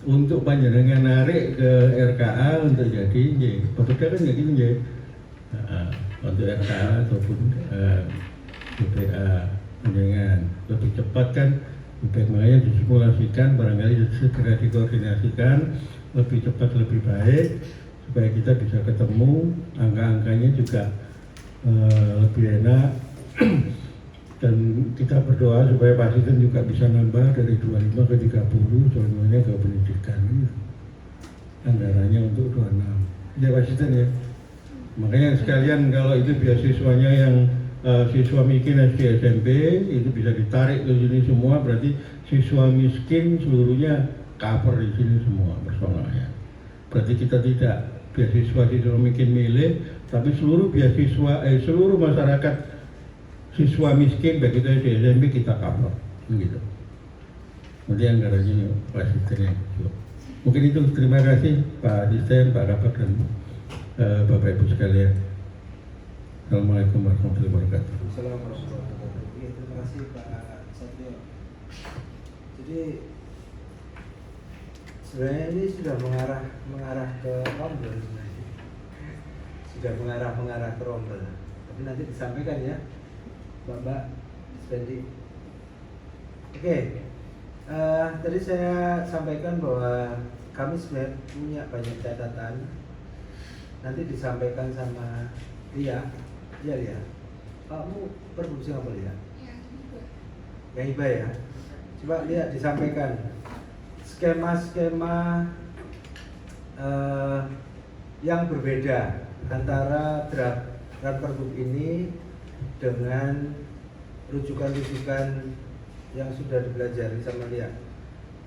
Untuk panjenengan narik ke RKA untuk jadi Bapeda kan kayak gitu ya. Untuk RKA ataupun BPA panjangan lebih cepat kan, makanya disimulasikan barangkali segera dikoordinasikan lebih cepat lebih baik supaya kita bisa ketemu angka-angkanya juga lebih enak dan kita berdoa supaya Pak Asisten juga bisa nambah dari 25 ke 30 semuanya ke pendidikan anggarannya untuk 26 ya Pak Asisten ya. Makanya sekalian kalau itu beasiswanya yang siswa miskin SD SMP itu bisa ditarik ke sini semua, berarti siswa miskin seluruhnya cover di sini semua personalnya. Berarti kita tidak beasiswa siswa miskin milih, tapi seluruh beasiswa seluruh masyarakat siswa miskin baik itu SD SMP kita cover, gitu. Nanti anggarannya Pak Asisten ya. Mungkin itu, terima kasih Pak Asisten, Pak Kabak dan Bapak Ibu sekalian. Assalamualaikum warahmatullahi wabarakatuh. Assalamualaikum warahmatullahi wabarakatuh. Terima kasih Pak Satrio. Jadi sebenarnya ini sudah mengarah ke rombel sebenarnya. Sudah mengarah ke rombel. Tapi nanti disampaikan ya, Bapak Dispendi. Oke. Tadi saya sampaikan bahwa kami sebenarnya punya banyak catatan. Nanti disampaikan sama Lia. Iya Lia. Kamu berfungsi apa Lia? Ya, juga. Yang Iba ya. Coba lihat disampaikan skema-skema yang berbeda antara draft Perbup ini dengan rujukan-rujukan yang sudah dipelajari sama Lia.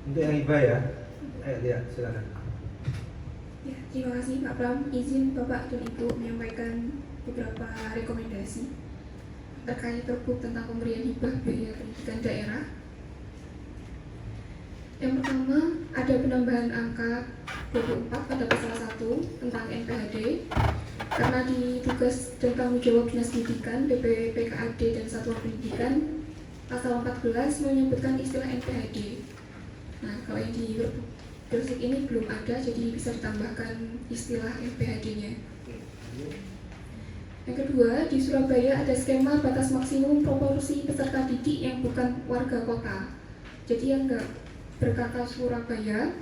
Untuk yang Iba ya. Lia, silakan. Ya, terima kasih Pak Pram. Izin Bapak dan Ibu menyampaikan beberapa rekomendasi terkait Perbup tentang pemberian hibah biaya pendidikan daerah. Yang pertama, ada penambahan angka 24 pada pasal 1 tentang NPHD karena di tugas dan tanggung jawab Dinas Pendidikan, BPPKAD dan Satuan Pendidikan pasal 14 menyebutkan istilah NPHD. Nah, kalau yang di Gresik ini belum ada, jadi bisa ditambahkan istilah NPHD-nya. Yang kedua, di Surabaya ada skema batas maksimum proporsi peserta didik yang bukan warga kota. Jadi yang nggak ber-KK Surabaya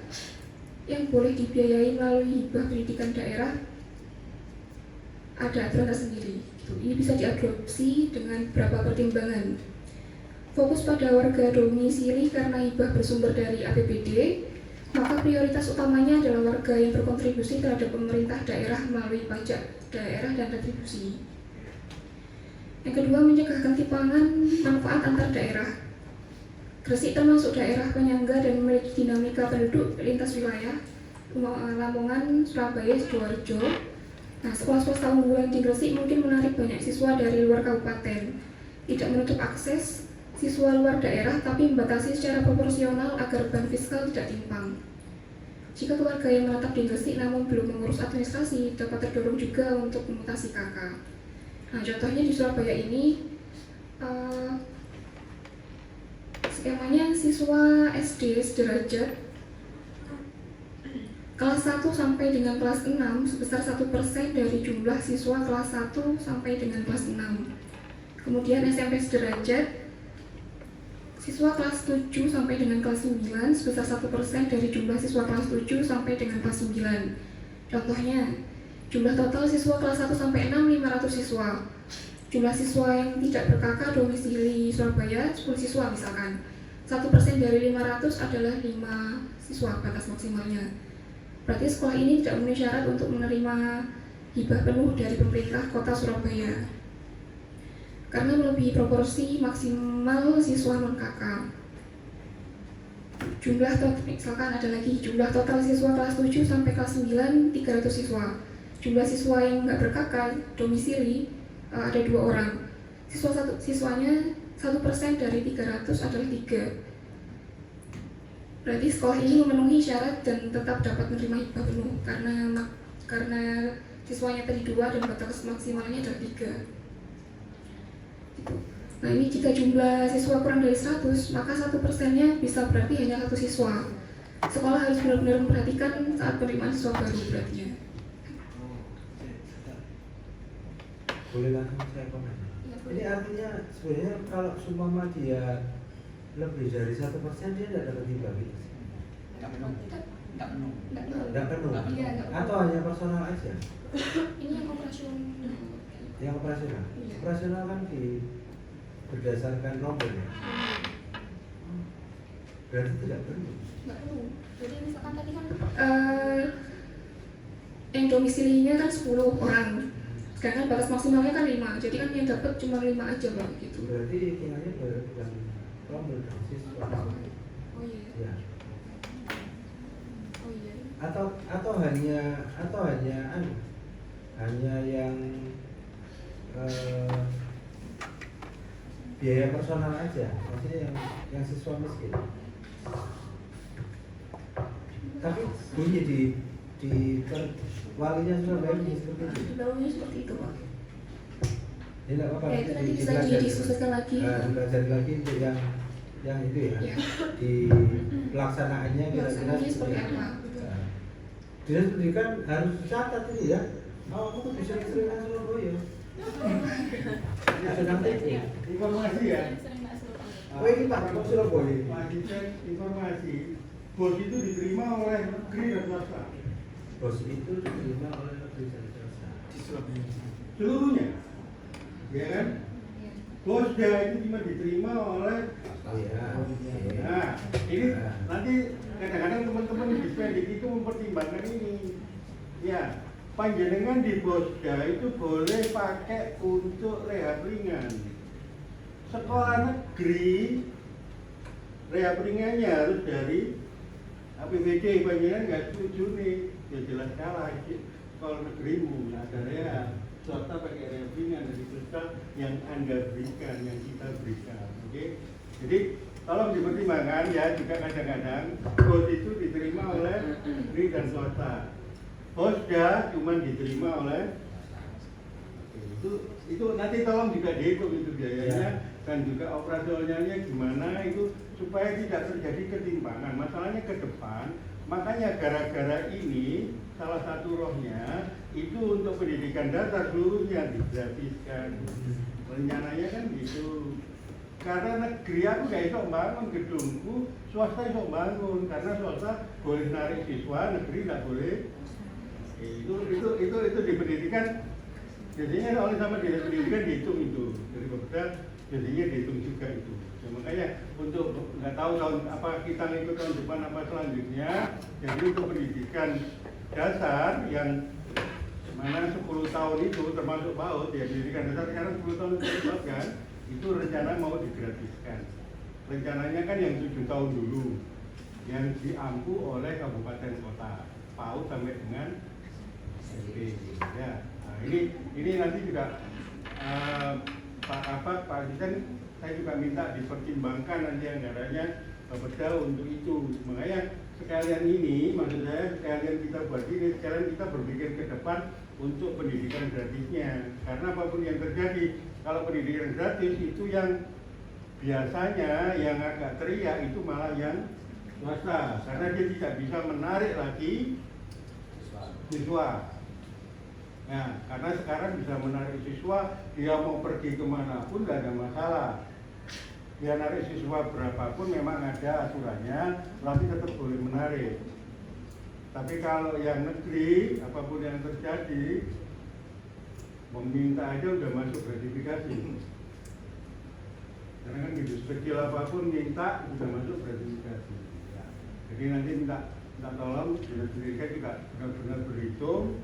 yang boleh dibiayai melalui hibah pendidikan daerah ada aturan tersendiri. Ini bisa diadopsi dengan beberapa pertimbangan. Fokus pada warga domisili karena hibah bersumber dari APBD, maka prioritas utamanya adalah warga yang berkontribusi terhadap pemerintah daerah melalui pajak daerah dan retribusi. Yang kedua, mencegah ketimpangan manfaat antar daerah. Gresik termasuk daerah penyangga dan memiliki dinamika penduduk lintas wilayah, Lamongan, Surabaya, Sidoarjo. Nah, sekolah swasta unggulan di Gresik mungkin menarik banyak siswa dari luar kabupaten, tidak menutup akses siswa luar daerah, tapi membatasi secara proporsional agar beban fiskal tidak timpang. Jika keluarga yang menetap di Gresik namun belum mengurus administrasi, dapat terdorong juga untuk memutasi KK. Nah, contohnya di Surabaya ini, skemanya siswa SD sederajat kelas 1 sampai dengan kelas 6 sebesar 1% dari jumlah siswa kelas 1 sampai dengan kelas 6. Kemudian SMP sederajat siswa kelas 7 sampai dengan kelas 9 sebesar 1% dari jumlah siswa kelas 7 sampai dengan kelas 9. Contohnya, jumlah total siswa kelas 1 sampai 6 500 siswa. Jumlah siswa yang tidak ber-KK domisili Surabaya 10 siswa misalkan. 1% dari 500 adalah 5 siswa batas maksimalnya. Berarti sekolah ini tidak memenuhi syarat untuk menerima hibah penuh dari pemerintah kota Surabaya karena melebihi proporsi maksimal siswa non-KK. Misalkan ada lagi jumlah total siswa kelas 7 sampai kelas 9 300 siswa. Jumlah siswa yang nggak ber-KK domisili ada 2 orang. Siswanya 1% dari 300 adalah 3. Berarti sekolah ini memenuhi syarat dan tetap dapat menerima hibah penuh karena siswanya tadi 2 dan batas maksimalnya adalah 3. Gitu. Nah, ini jika jumlah siswa kurang dari 100, maka 1%-nya bisa berarti hanya 1 siswa. Sekolah harus benar-benar memperhatikan saat penerimaan siswa baru berarti ya. Boleh langsung saya komen. Ya, Ini artinya sebenarnya kalau seumpama dia lebih dari 1% dia tidak dapat hibah gitu. Nggak penuh. Tidak penuh. Iya, nggak penuh. Atau hanya personal aja. Ini yang operasional. Yang operasional. Iya. Operasional kan berdasarkan nomor ya. Berarti tidak penuh. Nggak penuh. Jadi misalkan tadi kan yang domisilinya kan 10 orang. Sedangkan batas maksimalnya kan 5. Jadi kan yang dapat cuma 5 aja Pak gitu. Berarti hitungannya bukan nomor dong, siswa. Oh iya. Ya. Oh iya. Atau hanya yang biaya personal aja, maksudnya yang siswa miskin. Tapi bunyi di walinya Surabaya bunyi seperti itu. Baunya seperti itu Pak. Ya nggak apa-apa. Ya, itu nanti bisa didiskusikan lagi. Dipelajari lagi untuk yang itu ya. Ya. Di pelaksanaannya kira-kira Pelaksanaannya seperti apa? Nah, Dinas Pendidikan harus dicatat ini ya. Aku tuh bisa sering Surabaya. Ada nanti Informasi ya. Oh ini Pak, Pak Surabaya. Pak Dicek informasi. Bos itu diterima oleh negeri dan swasta. Bos itu diterima oleh negeri dan swasta. Di Surabaya. Seluruhnya. Ya kan? Bosda itu cuma diterima oleh. Oh iya. Nah, ini nanti kadang-kadang teman-teman di Spendik itu mempertimbangkan ini. Ya, panjenengan di Bosda itu boleh pakai untuk rehab ringan. Sekolah negeri rehab ringannya harus dari APBD. Panjenengan nggak setuju nih, ya jelas kalah. Sekolah negerimu ada rehab, swasta pakai rehab ringan dari swasta yang Anda berikan, yang kita berikan. Oke? Jadi tolong dipertimbangkan ya, juga kadang-kadang bos itu diterima oleh negeri dan swasta. Bosda cuma diterima oleh itu nanti tolong juga dihitung itu biayanya dan juga operasionalnya gimana itu supaya tidak terjadi ketimpangan. Masalahnya ke depan, makanya gara-gara ini salah satu rohnya itu untuk pendidikan dasar seluruhnya digratiskan. Rencananya kan gitu. karena negeri aku gak iso bangun gedungku, swasta iso bangun karena swasta boleh narik siswa, negeri nggak boleh. Itu di pendidikan biasanya oleh sama di pendidikan dihitung itu dari Bapeda, biasanya dihitung juga itu. Ya, makanya untuk nggak tahu tahun apa kita ikut tahun depan apa selanjutnya, jadi untuk pendidikan dasar yang mana 10 tahun itu termasuk PAUD ya, pendidikan dasar sekarang 10 tahun itu kan, itu rencana mau digratiskan. Rencananya kan yang 7 tahun dulu yang diampu oleh kabupaten kota, PAUD sampai dengan SMP ya. Nah, ini nanti juga Pak Kabak, Pak Asisten, saya juga minta dipertimbangkan nanti anggarannya Bapeda untuk itu. Makanya sekalian ini, maksud saya sekalian kita buat ini, sekalian kita berpikir ke depan untuk pendidikan gratisnya. Karena apapun yang terjadi, kalau pendidikan gratis itu yang biasanya yang agak teriak itu malah yang swasta, karena dia tidak bisa menarik lagi siswa. Nah, karena sekarang bisa menarik siswa, dia mau pergi kemanapun tidak ada masalah. Dia narik siswa berapapun memang ada aturannya, tapi tetap boleh menarik. Tapi kalau yang negeri, apapun yang terjadi, meminta aja udah masuk gratifikasi. Karena kan gitu, sekecil apapun minta sudah masuk gratifikasi. Ya. Jadi nanti minta tolong dinas pendidikan juga benar-benar berhitung.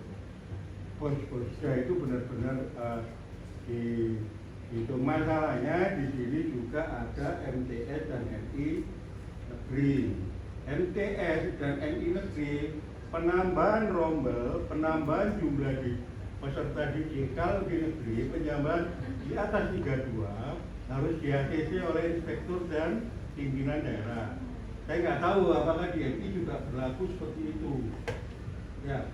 Bos-bosnya itu benar-benar dihitung. Masalahnya di sini juga ada MTS dan MI negeri. MTS dan MI negeri penambahan rombel, penambahan jumlah di peserta didik kalau di negeri penambahan di atas 32 harus di-ACC oleh inspektur dan pimpinan daerah. Saya nggak tahu apakah di MI juga berlaku seperti itu. Ya.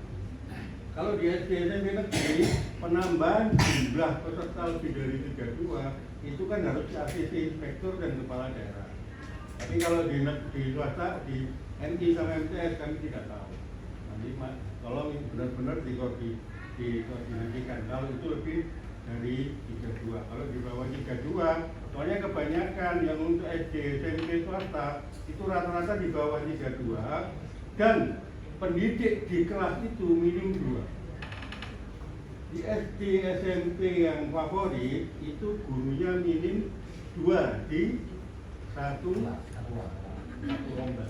Kalau di SD SMP negeri penambahan jumlah peserta lebih dari 32 itu kan harus di-ACC inspektur dan kepala daerah. Tapi kalau di swasta, di MI sama MTS kami tidak tahu. Nanti tolong benar-benar dikoordinasikan. Kalau itu lebih dari 32, kalau di bawah 32, soalnya kebanyakan yang untuk SD, SMP swasta itu rata-rata di bawah 32 dan pendidik di kelas itu minim 2. Di SD, SMP yang favorit itu gurunya minim 2 di satu rombel.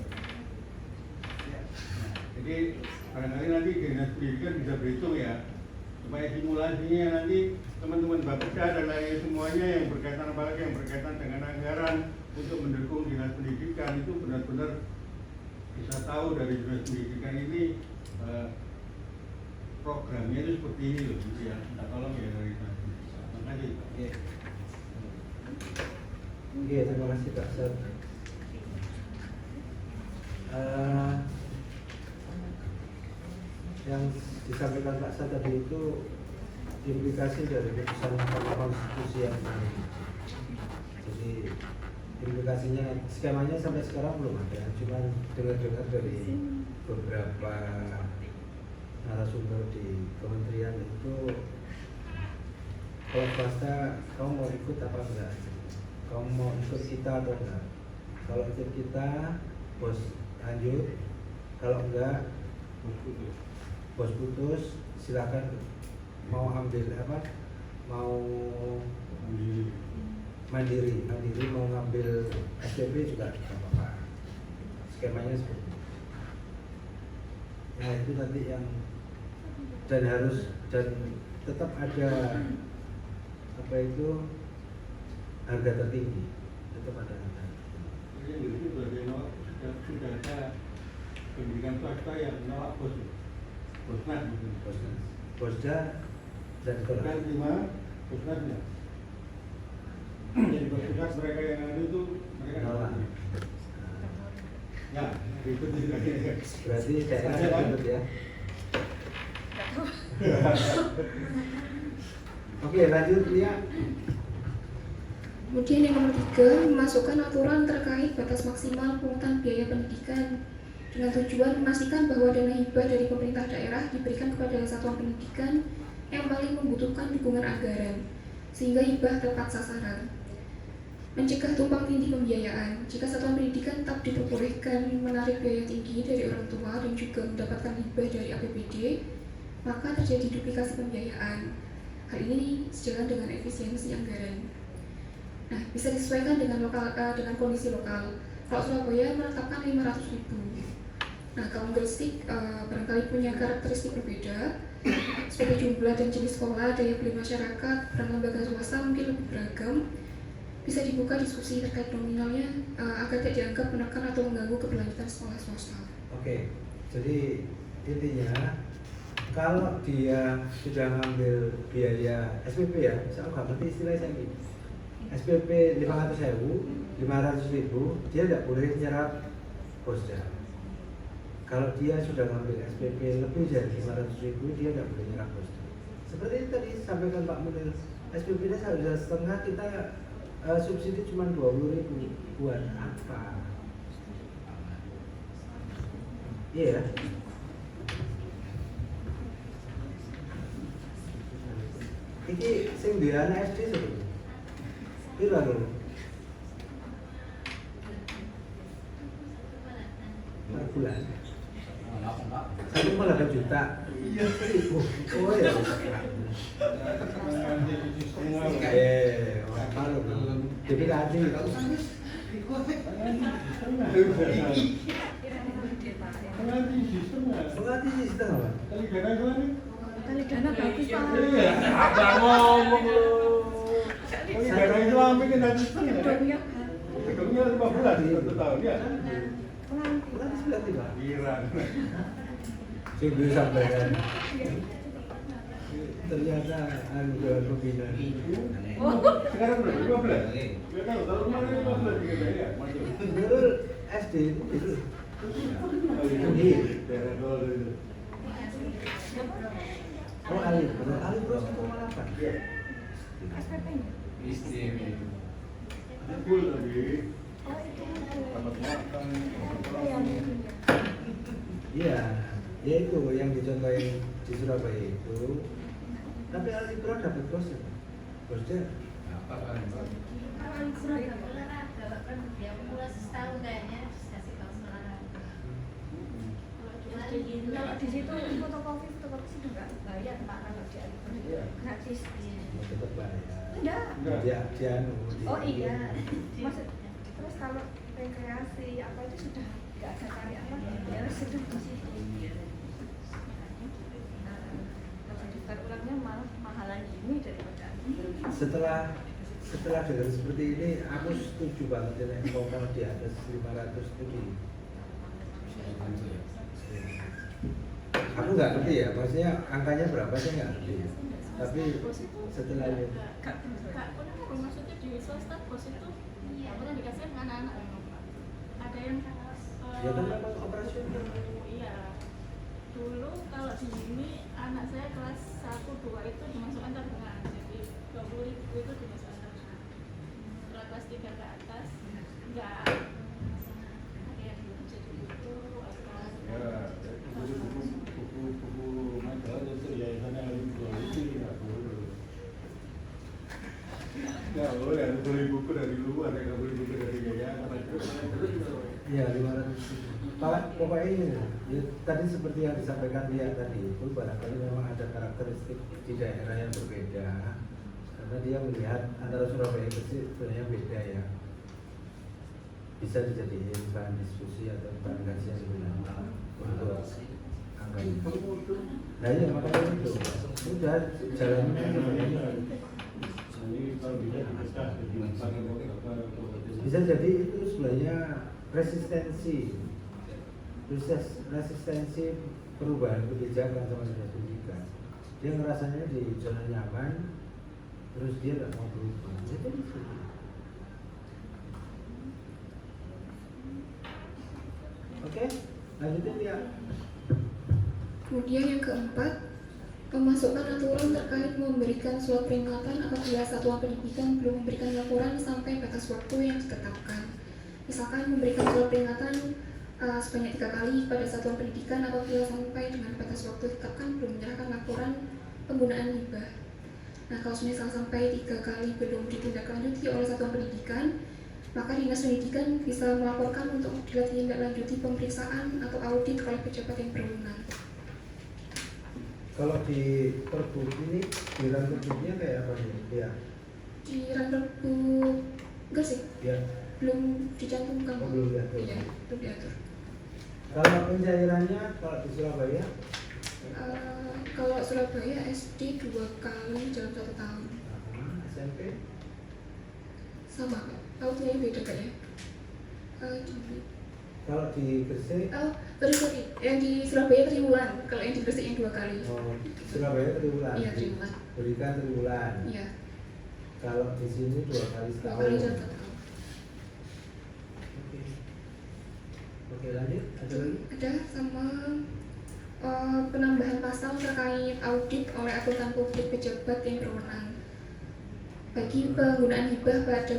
Jadi barangkali nanti dinas pendidikan bisa berhitung ya, supaya simulasinya nanti teman-teman Bapeda dan lain semuanya yang berkaitan, apalagi yang berkaitan dengan anggaran untuk mendukung dinas pendidikan itu benar-benar bisa tahu dari dinas pendidikan ini programnya itu seperti ini loh, gitu ya. Kita tolong ya dari dinas pendidikan. Terima kasih. Iya, terima kasih Pak Sat. Yang disampaikan Pak Sat tadi itu implikasi dari putusan Mahkamah Konstitusi yang kemarin. Jadi implikasinya, skemanya sampai sekarang belum ada, cuma dengar-dengar dari beberapa narasumber di kementerian itu, kalau swasta kamu mau ikut apa enggak, kamu mau ikut kita atau enggak. Kalau ikut kita bos lanjut, kalau enggak bos putus, silakan mau ambil apa, mau mandiri mau ngambil SPP juga tidak apa-apa. Skemanya seperti itu. Nah itu nanti yang dan tetap ada apa itu harga tertinggi, tetap ada harga. Jadi itu sudah ada pendidikan swasta yang menolak Bosnas gitu. Bosda dan Bosnas 5, Bosnasnya. Jadi Bosnas mereka yang ada itu mereka nolak. Ya, ribet juga. Berarti daerah ribet ya. Oke, lanjut ya. Kemudian yang nomor 3, memasukkan aturan terkait batas maksimal pungutan biaya pendidikan dengan tujuan memastikan bahwa dana hibah dari pemerintah daerah diberikan kepada satuan pendidikan yang paling membutuhkan dukungan anggaran, sehingga hibah tepat sasaran. Mencegah tumpang tindih pembiayaan. Jika satuan pendidikan tetap diperbolehkan menarik biaya tinggi dari orang tua dan juga mendapatkan hibah dari APBD, maka terjadi duplikasi pembiayaan. Hal ini sejalan dengan efisiensi anggaran. Nah, bisa disesuaikan dengan dengan kondisi lokal. Kalau Surabaya menetapkan 500.000. Nah, kalau Gresik barangkali punya karakteristik berbeda, seperti jumlah dan jenis sekolah, daya beli masyarakat, peran lembaga swasta mungkin lebih beragam. Bisa dibuka diskusi terkait nominalnya agar tidak dianggap menekan atau mengganggu keberlanjutan sekolah swasta. Oke, jadi intinya kalau dia sudah ngambil biaya SPP ya, saya nggak ngerti istilahnya saya ini. SPP 500.000, dia tidak boleh nyerap posda. Kalau dia sudah ngambil SPP lebih dari 500.000, dia tidak boleh nyerap posda. Seperti yang tadi sampaikan Pak Munir, SPP-nya sudah setengah, kita subsidi cuma 20.000. Buat apa? Iya. Ini sing duwe anak SD sebetulnya. Piro lho? 4 bulan. 1,8 juta. Iya. Oh ya. Malu belum. Jadi tadi. Pengantin sistem apa? kali dana gimana? Kali dana bagus Pak. Iya, abang ngomong lu. Kali dana Islam ini nanti setengah. Gedungnya Gedungnya 15 1 tahun ya. Bukan sebelah tiba. Iran. Saya bisa sampaikan. Ternyata jual pembina. Sekarang berapa? 15. Enggak tahu, tahun kemarin 15 juga ya. Masuk. Dulu SD itu Ini daerah dulu itu. oh Ali Bros 1,8. Iya. SPP-nya. Full tadi. Oh itu. Dapat makan. Oh yang mungkin ya. Iya, ya itu yang dicontohin di Surabaya itu. Tapi Ali Bros dapat brosnya. Brosnya apa kan? Ya mulai setahun kayaknya kasih tahu sekarang. Kalau di situ fotokopi sudah nggak bayar Pak kalau di Iya. gratis. Tetap bayar. Enggak. Dia Oh iya. Maksud terus kalau rekreasi apa itu sudah nggak ada karya apa ya sudah di situ. Kalau daftar ulangnya malah mahalan ini daripada Setelah dengar seperti ini, aku setuju banget ya kalau di atas 500 itu aku nggak ngerti ya, maksudnya angkanya berapa saya nggak ngerti. Tapi setelah ini, Kak, maksudnya di swasta bos itu pernah dikasih ke anak-anak ada yang ya kan memang operasional. iya dulu kalau di sini anak saya kelas 1-2 itu dimasukkan tabungan jadi 20.000 itu dimasukkan tabungan. Setelah kelas 3 ke atas enggak ada yang jadi itu Ya, buku majalah untuk yayasan yang itu ya boleh. Nggak boleh, harus beli buku dari luar, nggak boleh buku dari yayasan. Iya 500. Pokoknya ini, ya, tadi seperti yang disampaikan dia tadi itu barangkali memang ada karakteristik di daerah yang berbeda karena dia melihat antara Surabaya kecil sebenarnya beda ya. Bisa dijadikan bahan diskusi atau bahan kajian sebenarnya untuk angka itu. Nah iya makanya itu sudah jalannya sebenarnya bisa jadi itu sebenarnya resistensi perubahan kebijakan sama dinas pendidikan. Dia ngerasanya di zona nyaman, terus dia nggak mau berubah. Itu bisa. Oke, lanjutin ya. Kemudian yang keempat, memasukkan aturan terkait memberikan surat peringatan apabila satuan pendidikan belum memberikan laporan sampai batas waktu yang ditetapkan. Misalkan memberikan surat peringatan sebanyak 3 kali pada satuan pendidikan apabila sampai dengan batas waktu ditetapkan belum menyerahkan laporan penggunaan hibah. Nah, kalau misal sampai 3 kali belum ditindaklanjuti oleh satuan pendidikan, maka Dinas Pendidikan bisa melaporkan untuk ditindaklanjuti pemeriksaan atau audit oleh pejabat yang berwenang. Kalau di Perbu ini di Perbunya kayak apa nih? Ya, Di Perbu enggak sih, ya. belum dicantumkan. Oh, belum diatur. Iya, belum diatur. Kalau pencairannya kalau di Surabaya Kalau Surabaya SD 2 kali dalam 1 tahun. SMP Sama Pak, auditnya beda kayaknya. kalau di Gresik Sorry, yang di Surabaya triwulan, kalau yang di Gresik yang 2 kali. Surabaya triwulan. Iya, triwulan. Berikan triwulan. Iya, Kalau di sini 2 kali 2 setahun. kali dalam 1 tahun. Oke. Oke, lanjut. Ada lagi? Ada sama penambahan pasal terkait audit oleh akuntan publik pejabat yang berwenang bagi penggunaan hibah pada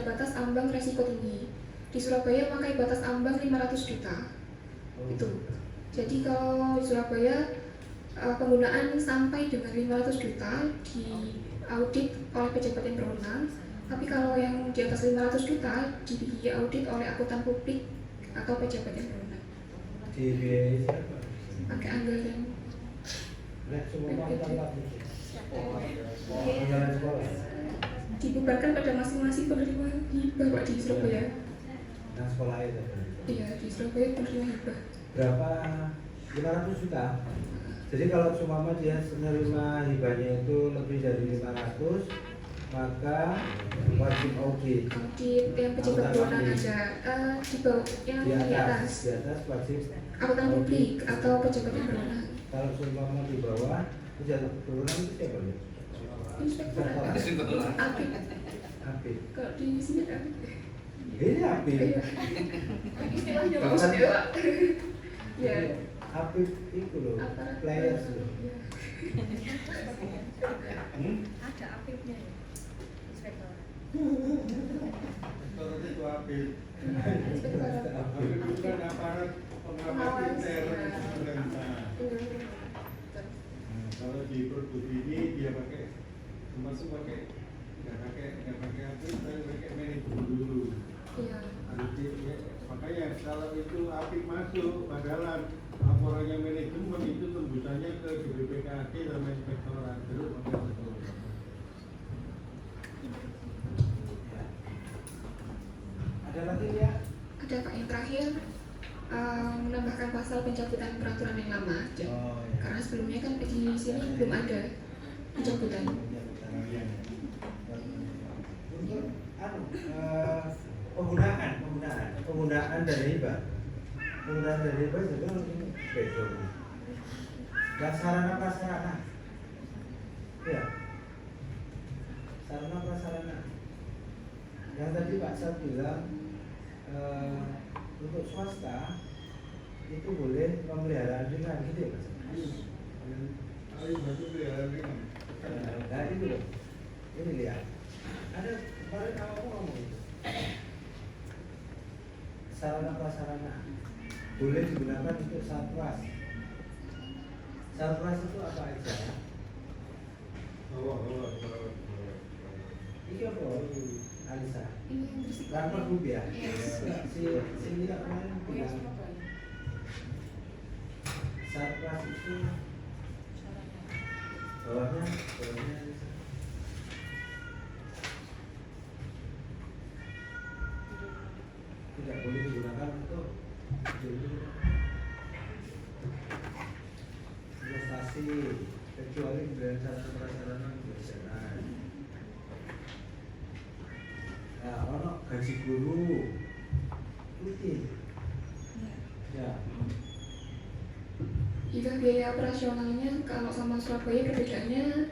batas ambang resiko tinggi. Di Surabaya pakai batas ambang 500 juta. Itu. Jadi kalau di Surabaya penggunaan sampai dengan 500 juta di audit oleh pejabat yang berwenang. Tapi kalau yang di atas 500 juta di audit oleh akuntan publik atau pejabat yang berwenang. Di biaya siapa? Pakai anggaran Nek semua tempat itu. Iya. Anggaran sekolah. Dibebankan pada masing-masing penerima hibah Pak di Surabaya. Nah, sekolah itu. Iya, di Surabaya penerima hibah. Berapa? 500 juta. Jadi kalau seumpama dia menerima hibahnya itu lebih dari 500, maka wajib audit. Audit yang pejabat berwenang ada di bawah yang Di di atas atas wajib akuntan publik atau pejabat yang berwenang. Kalau seumpama di bawah pejabat berwenang itu siapa ya? Inspektor Apip. Apip. Kalau di sini kan Ini Apip. iya. Istilahnya Pak maksudnya Pak. Iya. Apip itu loh, Aparat players loh. Iya. Ada aktifnya ya, inspektor. Kalau itu Apip. Inspektor. Apip itu kan aparat pengawas intern pemerintah. Kalau di Perbu ini dia pakai termasuk pakai nggak pakai Apip, tapi pakai manajemen dulu. Iya. Makanya kalau itu Apip masuk, padahal laporannya manajemen itu tembusannya ke BPKD sama inspektorat terus pakai betul. Ada lagi ya? Ada Pak yang terakhir menambahkan pasal pencabutan peraturan yang lama. Oh, ya. Karena sebelumnya kan di sini belum ada pencabutan. Untuk penggunaan dari hibah. Penggunaan dari hibah juga mungkin beda. Dan sarana prasarana. Ya. Sarana prasarana. Yang tadi Pak Sal bilang untuk swasta itu boleh pemeliharaan ringan gitu ya Mas? Ayo bantu dia ringan. Nah itu loh, ini lihat. Ada kemarin kamu ngomong itu. Sarana prasarana boleh digunakan untuk satwas. Satwas itu apa aja? Ini apa? Alisa. Ini yang bersih. Ramah Gub ya? Yes. Si Lila kemarin bilang satwas itu bawahnya tidak boleh digunakan untuk investasi kecuali pembelian sarana prasarana kebiasaan. Nah, ono gaji guru rutin. Ya. Jika biaya operasionalnya kalau sama Surabaya perbedaannya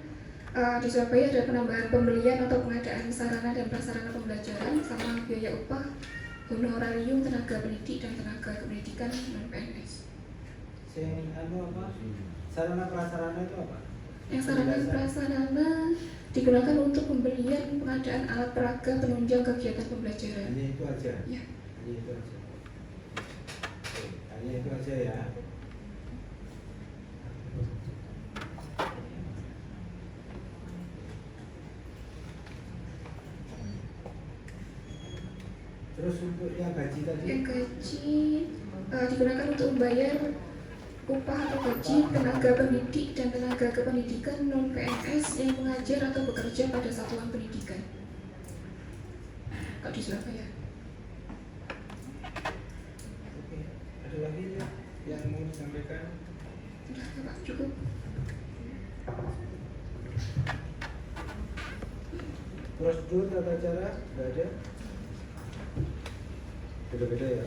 di Surabaya ada penambahan pembelian atau pengadaan sarana dan prasarana pembelajaran sama biaya upah, honorarium tenaga pendidik dan tenaga kependidikan non PNS. Sing anu apa? Sarana prasarana itu apa? Yang sarana prasarana digunakan untuk pembelian pengadaan alat peraga penunjang kegiatan pembelajaran. Hanya itu aja. Ya. Hanya itu aja. Oke, hanya itu aja ya. Terus untuk yang gaji tadi? Yang gaji digunakan untuk membayar upah atau gaji tenaga pendidik dan tenaga kependidikan non PNS yang mengajar atau bekerja pada satuan pendidikan. Kalau di Surabaya. Oke, ada lagi ya yang mau disampaikan? Sudah, Pak, cukup. Prosedur tata cara nggak ada? Beda-beda ya.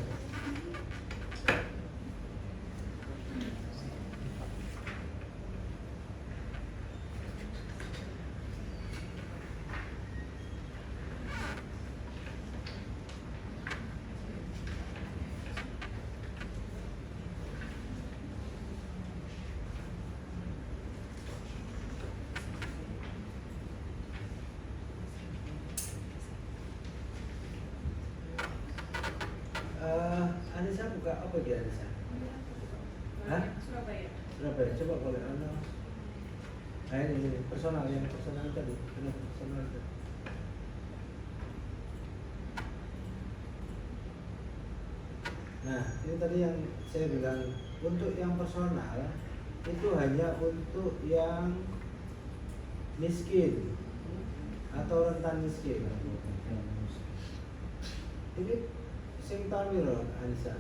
Anissa buka apa dia Anissa? Hah? Surabaya. Surabaya. Coba boleh Anda. Nah ini personal yang personal tadi, benar personal tadi. Nah ini tadi yang saya bilang untuk yang personal itu hanya untuk yang miskin atau rentan miskin. Ini sing tahun piro Anissa?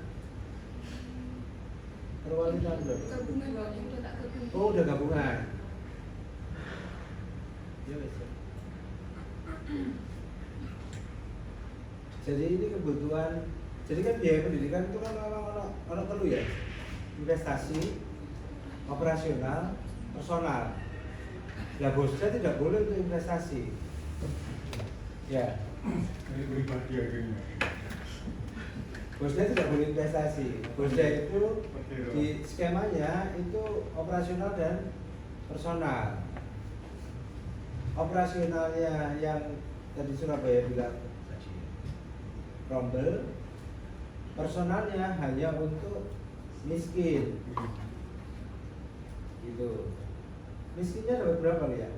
Perwali tahun berapa? Gabungan yang udah tak gabung. Oh udah gabungan. Ya wes. Jadi ini kebutuhan. Jadi kan biaya pendidikan itu kan orang perlu ya. Investasi, operasional, personal. Ya bosnya tidak boleh untuk investasi. Ya. Ini pribadi akhirnya. Bosnya tidak boleh investasi. Bosnya itu di skemanya itu operasional dan personal. Operasionalnya yang tadi Surabaya bilang rombel, personalnya hanya untuk miskin. Gitu. Miskinnya dapat berapa ya?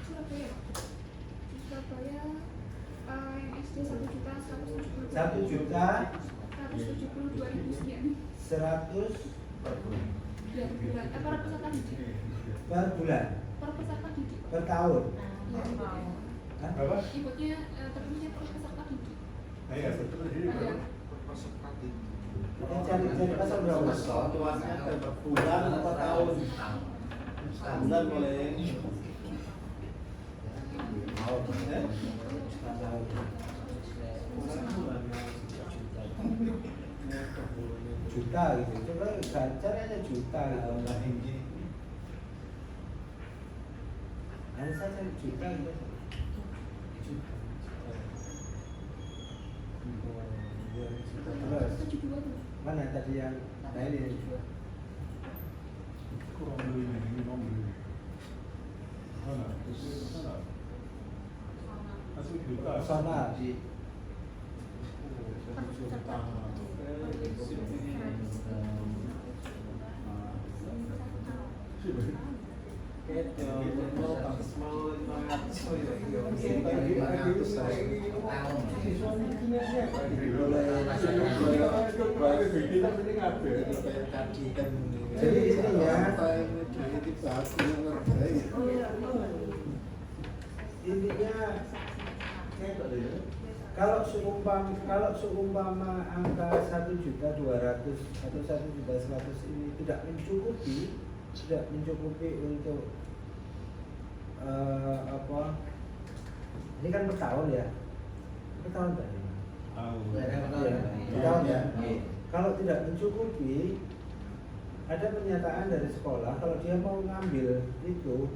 Surabaya. Di Surabaya yang SD 1.172.000. 1.172.000 sekian. 100 Per bulan. Per peserta didik. per bulan, Per peserta didik. per tahun. Ya, ibunya. Hah? Berapa? Ibunya terusnya per peserta didik. Ayo, betul ini berapa? Kita cari pasal berapa? Tuannya per bulan atau tahun? Bulan boleh. Juta gitu, coba caranya juta gitu. Anissa cari juta gitu. Terus 72 tuh. mana tadi yang ini? Kurang beli ini nomor ini. Mana? Itu sana. Masuk juta. Personal di jadi intinya kalau seumpama angka 1.200.000 atau 1.100.000 ini tidak mencukupi untuk apa? Ini kan per tahun ya, per tahun tadi. Per tahun ya. Kalau tidak mencukupi, ada pernyataan dari sekolah kalau dia mau ngambil itu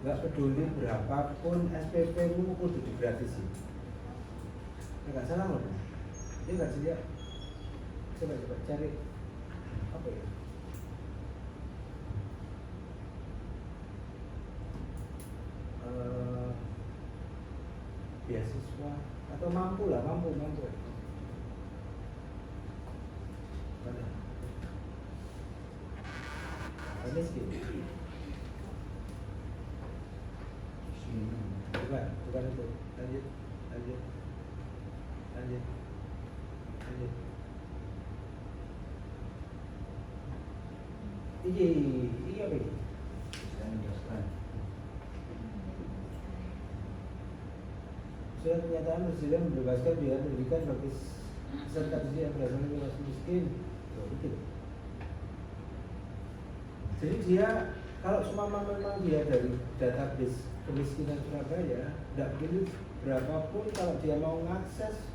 nggak peduli berapapun SPP-mu kudu digratisin. Nggak salah loh. Dia nggak sih ya. Coba cari apa ya? Beasiswa atau mampu. Mana? Miskin. Bukan itu. Lanjut. Lanjut. Lanjut. Iki apa iki? Surat pernyataan presiden membebaskan biaya pendidikan bagi peserta didik yang berasal dari kelas miskin. Oh, itu. Jadi dia kalau semua memang dia dari database kemiskinan Surabaya, tidak perlu berapapun kalau dia mau mengakses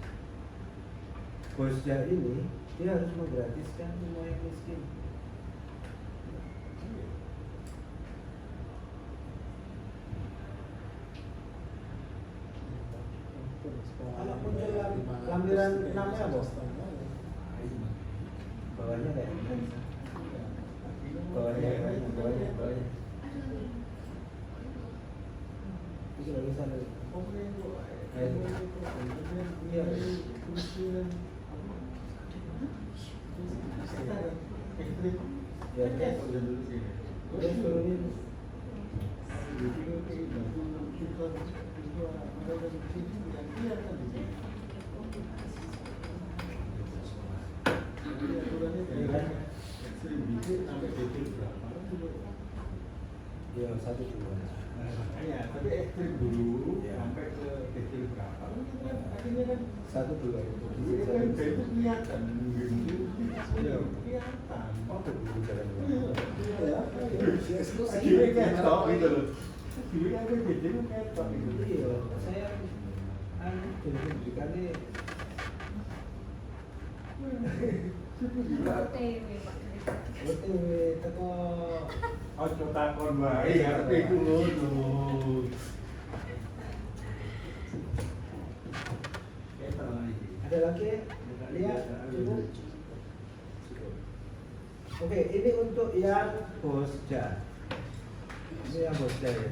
Bosda ini, dia harus menggratiskan semua yang miskin. Anak muncul lampiran namanya apa? Bawahnya kayak bawahnya. Itu lagi sana. Iya. Ya, turunin. Ya, 1 2. Iya, tapi ekstrim dulu sampai ke kecil berapa? Akhirnya kan 1 2 itu. ini kan itu kelihatan, kelihatan. Oh, begitu jalan. Iya, akhirnya ketok gitu loh. Akhirnya kan kecil ketok gitu. Iya, saya pendidikannya OTW teko Ojo takon wae ya tapi iku ngono. ada lagi lihat cukup. Oke, ini untuk yang Bosda. Ini yang Bosda ya.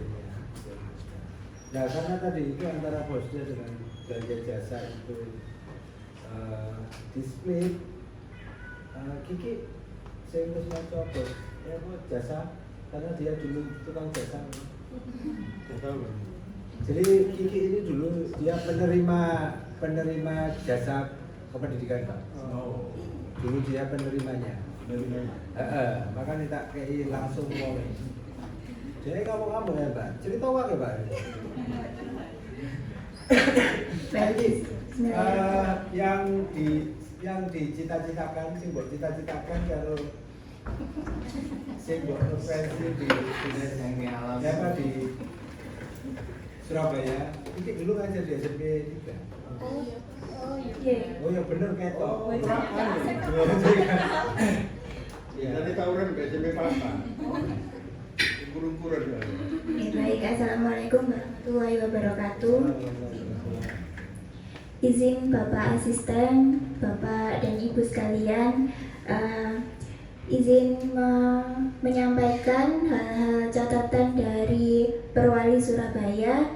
Nah, karena tadi itu antara Bosda dengan belanja jasa itu display Kiki saya harus baca bos ya bos jasa karena dia dulu tukang jasa. Jadi Kiki ini dulu dia penerima jasa kependidikan Pak. Oh. Dulu dia penerimanya. Makanya tak kayak langsung ngomong. Jadi kamu ya Pak, cerita apa Pak? Yang dicita-citakan sih buat cita-citakan kalau sing buat referensi di Surabaya ini dulu ngajar di SMP 3. Oh ya bener ketok. Nanti tawuran ke SMP Papa. Kurung-kurung ya. Baik, assalamualaikum warahmatullahi wabarakatuh. Izin Bapak Asisten, Bapak dan Ibu sekalian, izin menyampaikan hal-hal catatan dari Perwali Surabaya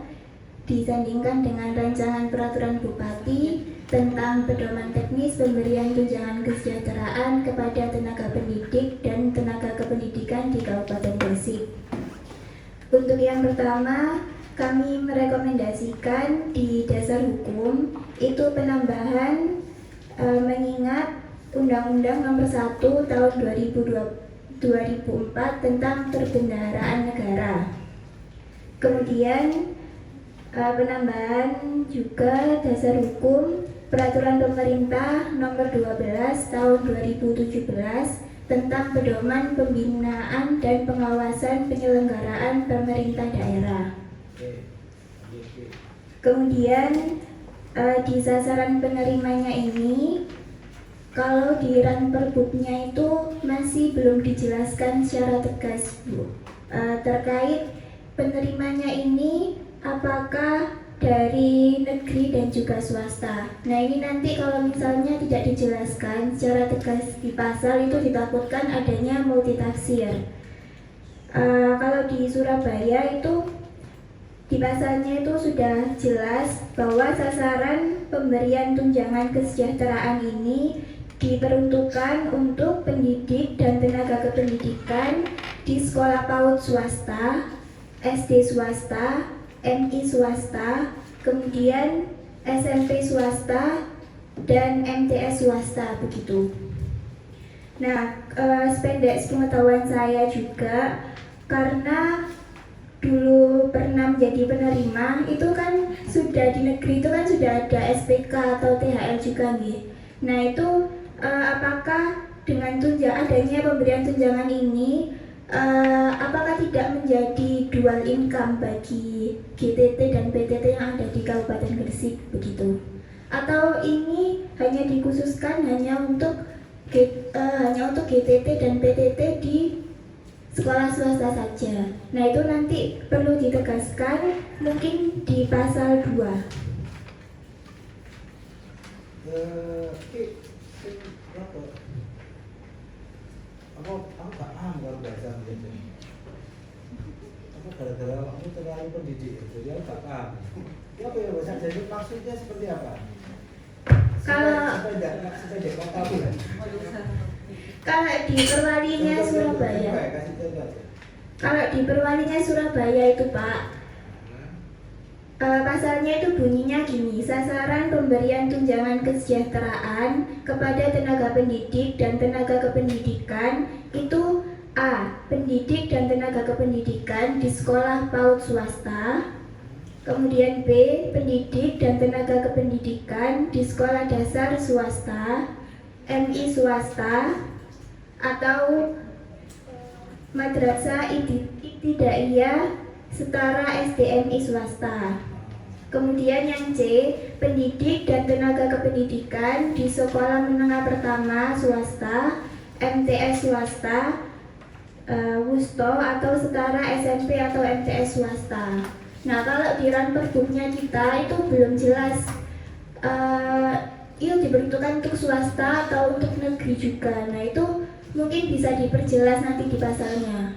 disandingkan dengan rancangan peraturan Bupati tentang pedoman teknis pemberian tunjangan kesejahteraan kepada tenaga pendidik dan tenaga kependidikan di Kabupaten Gresik. Untuk yang pertama, kami merekomendasikan di dasar hukum itu penambahan mengingat Undang-Undang Nomor 1 Tahun 2004 tentang Perbendaharaan Negara. Kemudian penambahan juga dasar hukum Peraturan Pemerintah Nomor 12 Tahun 2017 tentang pedoman pembinaan dan pengawasan penyelenggaraan pemerintah daerah. Kemudian di sasaran penerimanya ini, kalau di Ranperbubnya itu masih belum dijelaskan secara tegas, Bu, terkait penerimanya ini apakah dari negeri dan juga swasta. Nah ini nanti kalau misalnya tidak dijelaskan secara tegas di pasal itu ditakutkan adanya multitafsir. Kalau di Surabaya itu di pasalnya itu sudah jelas bahwa sasaran pemberian tunjangan kesejahteraan ini diperuntukkan untuk pendidik dan tenaga kependidikan di sekolah PAUD swasta, SD swasta, MI swasta, kemudian SMP swasta, dan MTS swasta begitu. Nah, sependek pengetahuan saya juga, karena dulu pernah menjadi penerima, itu kan sudah di negeri itu kan sudah ada SPK atau THL juga nih. Nah itu apakah dengan adanya pemberian tunjangan ini, apakah tidak menjadi dual income bagi GTT dan PTT yang ada di Kabupaten Gresik begitu? Atau ini hanya dikhususkan hanya untuk GTT dan PTT di sekolah swasta saja? Nah itu nanti perlu ditegaskan mungkin di pasal 2. Aku gak paham kalau bahasa Indonesia. Aku gara-gara aku terlalu pendidik, jadi aku gak paham. Ini apa ya bahasa jadi maksudnya seperti apa? Kalau di Perwalinya Surabaya, kalau di Perwalinya Surabaya itu Pak, pasalnya itu bunyinya gini: sasaran pemberian tunjangan kesejahteraan kepada tenaga pendidik dan tenaga kependidikan itu A. Pendidik dan tenaga kependidikan di sekolah PAUD swasta. Kemudian B. Pendidik dan tenaga kependidikan di sekolah dasar swasta, MI swasta, atau madrasah ibtidaiyah setara SDMI swasta. Kemudian yang C. Pendidik dan tenaga kependidikan di sekolah menengah pertama swasta, MTS swasta, WUSTO atau setara SMP atau MTS swasta. Nah kalau di Ranperbumnya kita itu belum jelas itu diperuntukkan untuk swasta atau untuk negeri juga. Nah itu mungkin bisa diperjelas nanti di pasalnya.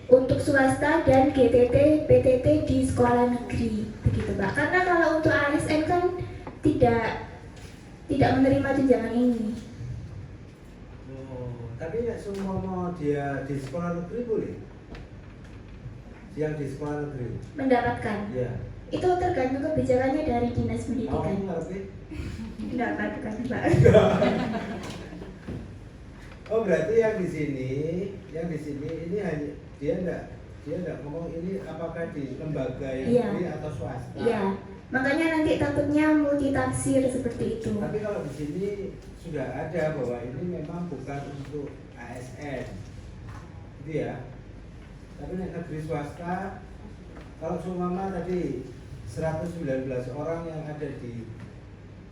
Untuk swasta dan GTT, PTT di sekolah negeri begitu Pak. Karena kalau untuk ASN kan tidak menerima tunjangan ini. Tapi nek semua dia di sekolah negeri boleh? Yang di sekolah negeri Mendapatkan? ya. Itu tergantung kebijakannya dari Dinas Pendidikan. Kamu ngerti? Mendapatkan Pak. Oh berarti yang di sini ini hanya dia enggak ngomong ini apakah di lembaga yang Iya. negeri atau swasta. Iya. Makanya nanti takutnya multitafsir seperti itu. Tapi kalau di sini sudah ada bahwa ini memang bukan untuk ASN, gitu ya. Tapi negeri swasta, kalau seumpama tadi 119 orang yang ada di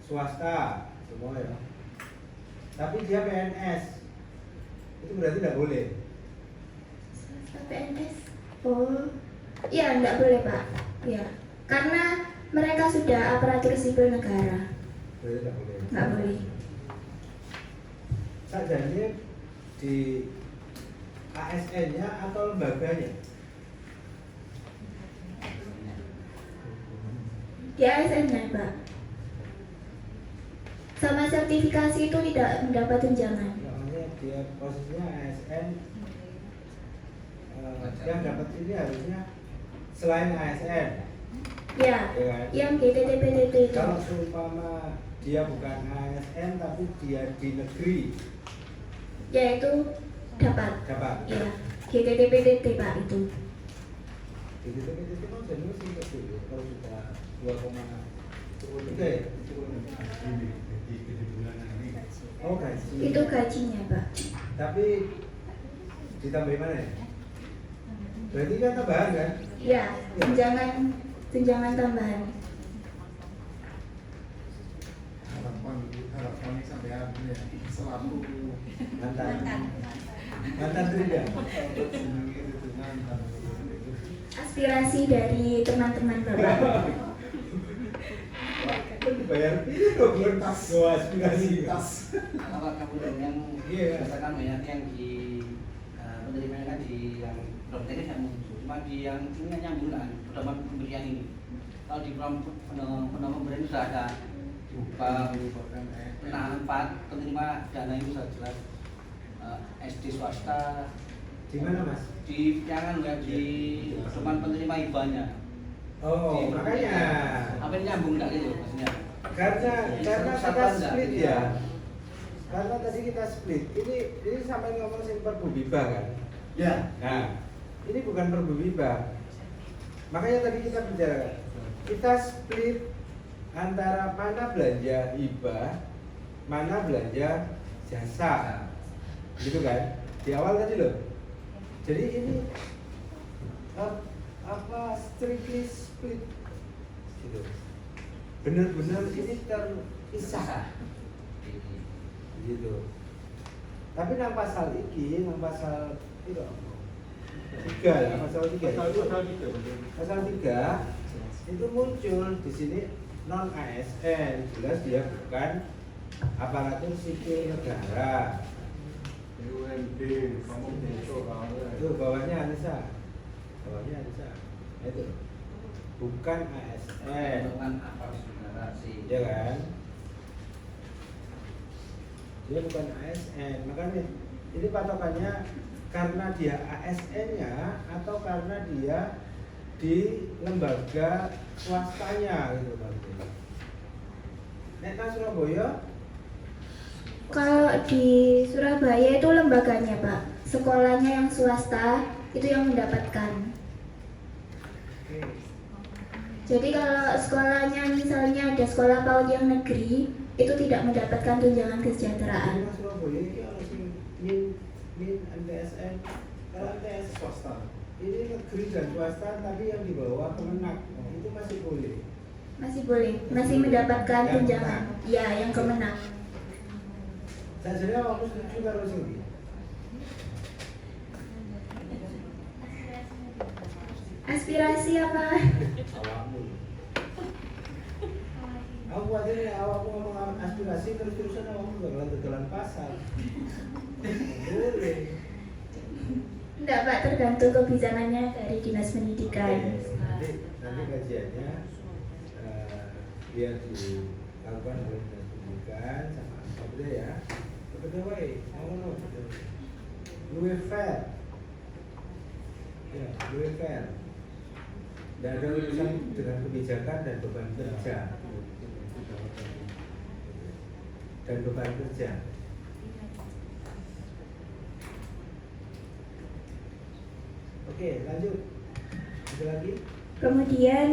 swasta semua ya, tapi dia PNS, itu berarti tidak boleh. Swasta PNS? Oh, iya enggak boleh Pak. Ya, karena mereka sudah aparatur sipil negara. Berarti tidak boleh. Enggak boleh. Sajanya di ASN-nya atau lembaganya? Di ASN-nya Pak. Sama sertifikasi itu tidak mendapat tunjangan. Makanya dia posisinya ASN, yang dapat ini harusnya selain ASN. Ya, Ya kan? yang GTT PTT itu. Kalau seumpama dia bukan ASN tapi dia di negeri, Ya itu dapat. Ya, GTT PTT Pak itu. di situ kan jenuh sih kecil. Kalau sudah 2,3 ya? Oh gaji. Itu gajinya Pak. Tapi ditambahin mana ya? Berarti kan tambahan kan? Ya, tunjangan tambahan. Harapan sampai habis selalu mantan tidak? Aspirasi dari teman-teman Bapak. Bayar ini dong bertas aspirasi. Kalau kamu dengan misalkan banyak yang di penerima kan di yang dokter tidak muncul, cuma di yang ini nyambungan perdoman pemberian ini. Kalau di penerima pemberian sudah ada berupa penahanan penerima dana itu sudah jelas SD swasta. Di mana Mas? Di jangan nggak di pedoman penerima hibahnya. Oh makanya. Apa ini nyambung nggak gitu maksudnya? karena kita split ya. Karena tadi kita split. Ini sampai ngomong sing Perbu Biba kan. Ya. Nah, ini bukan Perbu Biba. Makanya tadi kita bicara, kita split antara mana belanja hibah, mana belanja jasa, gitu kan? Di awal tadi loh. Jadi ini strictly split, gitu. Benar-benar ini terpisah, gitu. Tapi nang pasal iki, nang pasal itu. 3 ya, pasal 3 itu muncul di sini non ASN, jelas dia bukan aparatur sipil negara. BUMD, Itu bawahnya Anissa, itu bukan ASN, ya kan? Dia bukan ASN, makanya ini patokannya karena dia ASN-nya atau karena dia di lembaga swastanya gitu Pak. Nek nang Surabaya? Kalau di Surabaya itu lembaganya Pak, sekolahnya yang swasta itu yang mendapatkan. Jadi kalau sekolahnya misalnya ada sekolah PAUD yang negeri itu tidak mendapatkan tunjangan kesejahteraan. Nang Surabaya iki ana sing min MTSN, kalau MTS swasta. Ini negeri dan swasta tapi yang di bawah Kemenak itu masih boleh. Masih boleh, masih mendapatkan tunjangan. Ya, yang Kemenak. Saya jadi aku setuju karo sing iki. Aspirasi apa? Awakmu. Aku khawatir awakmu ngomong aspirasi terus-terusan awakmu bakalan tegalan pasar. Boleh. Enggak Pak, tergantung kebijakannya dari Dinas Pendidikan. Nanti kajiannya biar dilakukan oleh Dinas Pendidikan sama Kabda ya. Kabda wae, ngono. Luwih fair. Ya, luwih fair. Dan ada urusan dengan kebijakan dan beban kerja. Dan beban kerja. Oke, lanjut. Ada lagi? Kemudian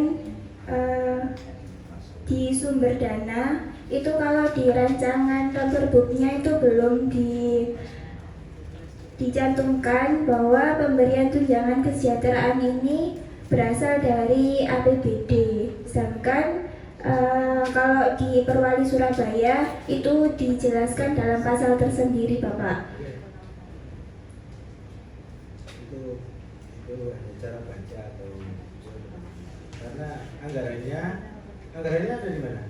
di sumber dana itu kalau di rancangan Perbunya itu belum dicantumkan bahwa pemberian tunjangan kesejahteraan ini berasal dari APBD. Sedangkan kalau di Perwali Surabaya itu dijelaskan dalam pasal tersendiri, Bapak. Itu hanya cara baca atau karena anggarannya ada di mana?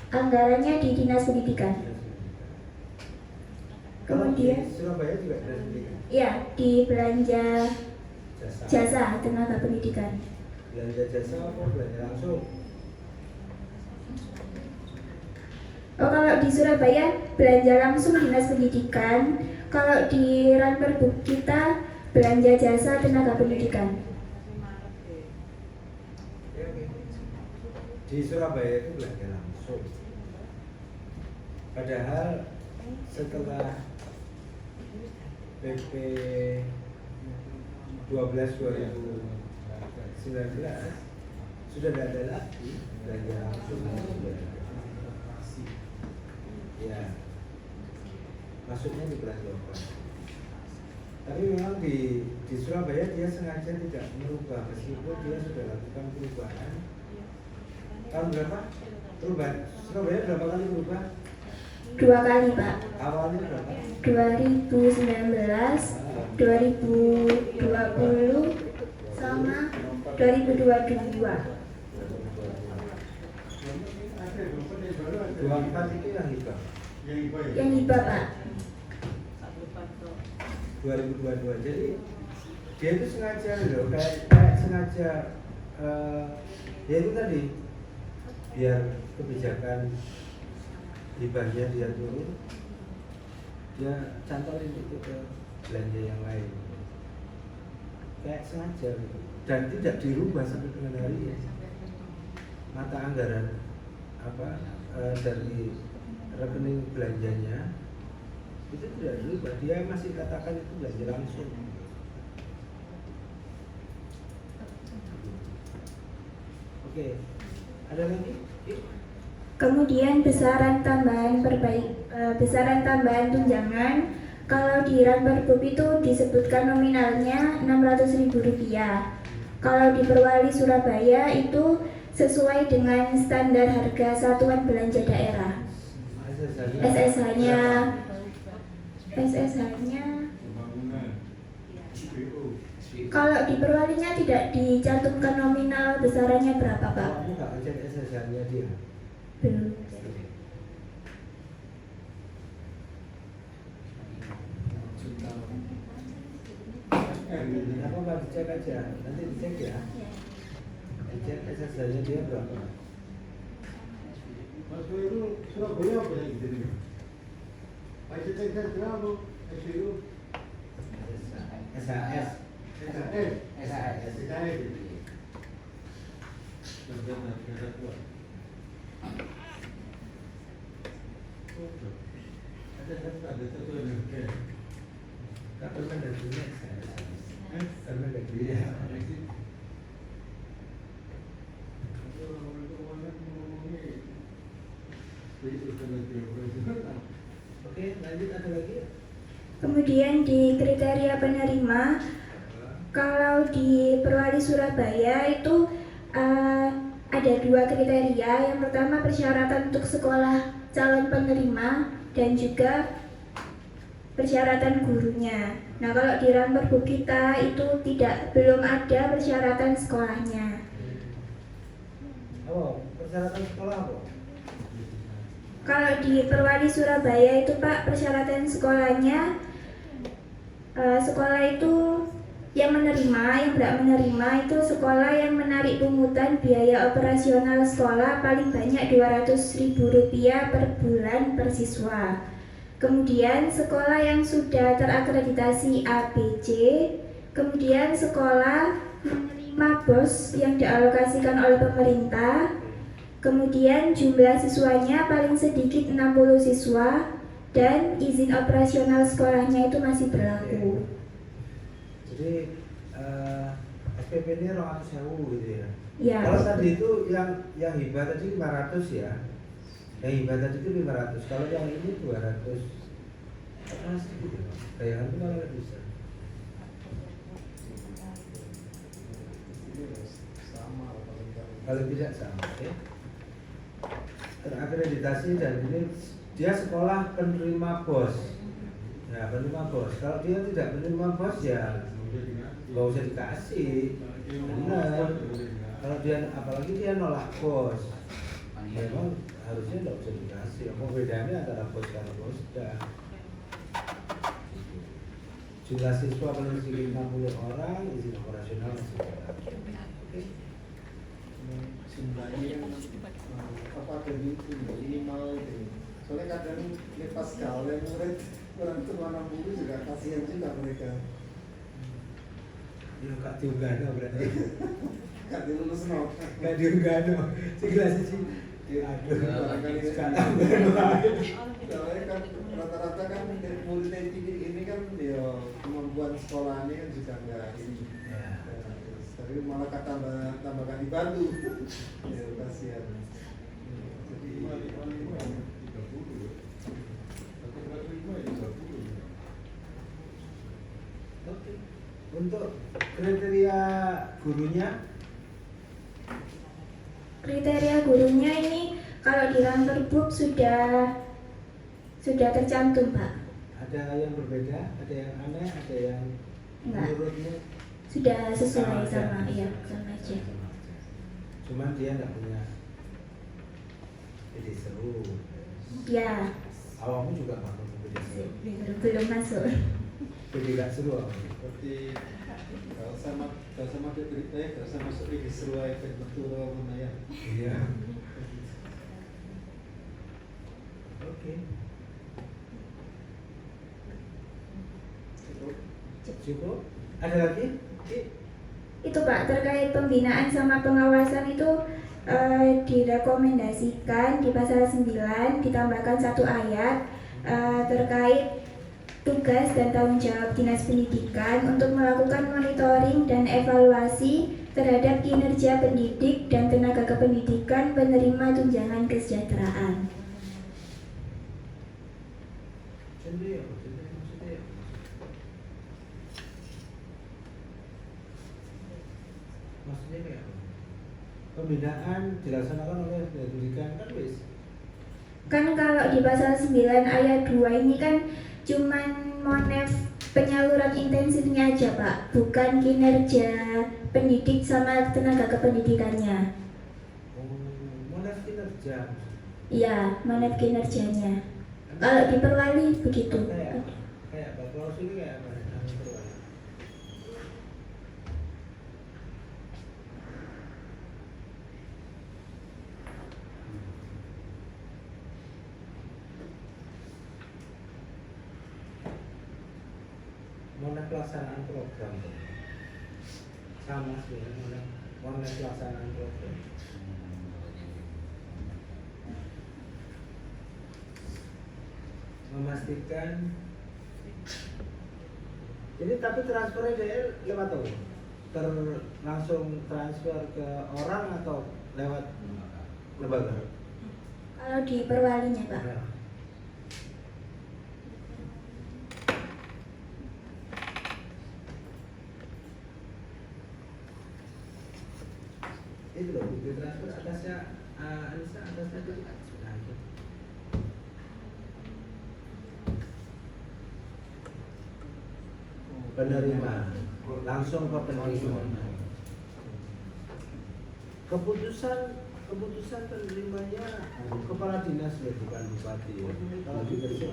Anggarannya di Dinas Pendidikan. Kalau di Kemudian Surabaya juga Dinas Pendidikan. ya di belanja Jasa. jasa tenaga pendidikan. Belanja jasa apa belanja langsung? Oh, kalau di Surabaya belanja langsung Dinas Pendidikan. Kalau di Ranperbuk kita belanja jasa tenaga pendidikan. Di Surabaya itu belanja langsung. Padahal setelah PP 12/2019 sudah tidak ada lagi belanja langsung. Ya, maksudnya dibelanjakan. Tapi memang di Surabaya dia sengaja tidak merubah meskipun dia sudah lakukan perubahan. Tahun berapa? Perubahan Surabaya berapa kali berubah? 2 kali, Pak. Awalnya berapa? 2019, 2020, sama 2022. 24 itu yang hibah. Yang hibah, Pak. 2022. Jadi dia itu sengaja loh, kayak sengaja ya itu tadi biar kebijakan hibahnya dia turun, dia cantolin itu ke belanja yang lain, kayak sengaja gitu. Dan tidak dirubah sampai dengan hari ini. Mata anggaran dari rekening belanjanya itu tidak berubah, dia masih katakan itu belanja langsung. Oke, ada lagi? Kemudian besaran tambahan besaran tambahan tunjangan kalau di RAN Perbup itu disebutkan nominalnya Rp600.000. Kalau di Perwali Surabaya itu sesuai dengan standar harga satuan belanja daerah. SSH-nya Pembangunan BO. kalau di Perwalinya tidak dicantumkan nominal besarannya berapa, Pak? Kamu nggak ngecek SSH-nya dia? Belum. Kenapa nggak dicek aja? Nanti dicek ya. Dicek SSH-nya dia berapa? Mas itu Surabaya apa yang gitu nih? Masih cek berapa? SBO. SAS. SAS. SAS. SAS. Ada satu yang Tak pernah ada dunia SAS. Karena ada dunia. Oke, lanjut, ada lagi? Kemudian di kriteria penerima, kalau di Perwali Surabaya itu ada 2 kriteria. Yang pertama persyaratan untuk sekolah calon penerima dan juga persyaratan gurunya. Nah, kalau di RAN Perbup kita itu belum ada persyaratan sekolahnya. Oh, persyaratan sekolah apa? Kalau di Perwali Surabaya itu Pak, persyaratan sekolahnya sekolah itu yang menerima, yang berhak menerima itu sekolah yang menarik pungutan biaya operasional sekolah paling banyak Rp200.000 per bulan per siswa. Kemudian sekolah yang sudah terakreditasi ABC, kemudian sekolah menerima BOS yang dialokasikan oleh pemerintah, kemudian jumlah siswanya paling sedikit 60 siswa, dan izin operasional sekolahnya itu masih berlaku. Jadi SPP ini 200.000 gitu ya. Ya. Kalau tadi itu yang hibah tadi 500 ya. Yang hibah tadi itu 500. Kalau yang ini 200. Masih gitu. Bayangan itu malah lebih besar. Kalau tidak sama, ya. Terakreditasi dan ini dia sekolah penerima BOS. Ya, penerima BOS. Kalau dia tidak penerima BOS ya nggak usah dikasih. Benar. Kalau dia apalagi dia nolak BOS, memang harusnya nggak usah dikasih. Apa bedanya antara BOS dan BOS? Jumlah siswa paling sedikit 60 orang, izin operasional masih berlaku. Oke. Jumlahnya apa dari itu minimal itu. Soalnya kadang lepas gawe murid kurang tua 60 juga kasihan juga mereka. Ya kak diunggah berarti. Gak dilulus no. Gak diunggah segelas sih. Aduh, barangkali sekarang soalnya kan rata-rata kan murid ini kan ya kemampuan sekolahnya kan juga enggak ini. Tapi malah tambahkan dibantu. Ya kasihan. Jadi oke. Untuk kriteria gurunya, ini kalau di RAN Perbup sudah tercantum, Pak. ada yang berbeda, ada yang aneh, ada yang Enggak. menurutmu Sudah sesuai aja. sama aja. Cuman dia nggak punya ide seru. Ya, Awakmu juga nggak punya ide seru. belum masuk. Jadi nggak seru awakmu. seperti kalau sama ceritanya kalau sama masuk di seruai betul mana ya. Iya. Oke. Cukup. Ada lagi? Itu Pak, terkait pembinaan sama pengawasan itu direkomendasikan di pasal 9 ditambahkan 1 ayat terkait tugas dan tanggung jawab Dinas Pendidikan untuk melakukan monitoring dan evaluasi terhadap kinerja pendidik dan tenaga kependidikan penerima tunjangan kesejahteraan. Maksudnya kayak apa? Pembinaan dilaksanakan oleh Dinas Pendidikan kan wis. Kan kalau di pasal 9 ayat 2 ini kan cuman monef penyaluran intensifnya aja Pak, bukan kinerja pendidik sama tenaga kependidikannya. Monef kinerja. Iya, monef kinerjanya. Kalau di Perwali begitu. Kayak apa? Klausul ini kayak apa? Monef pelaksanaan program sama sebenarnya monef pelaksanaan program. Memastikan ini tapi transfernya dia lewat apa? Langsung transfer ke orang atau lewat lembaga? Kalau di Perwalinya Pak. Ya. Itu loh, di transfer atasnya Anissa, atasnya itu nah, itu. Penerima langsung ke penerima. Keputusan penerimanya kepala dinas ya, bukan bupati ya. Kalau di Gresik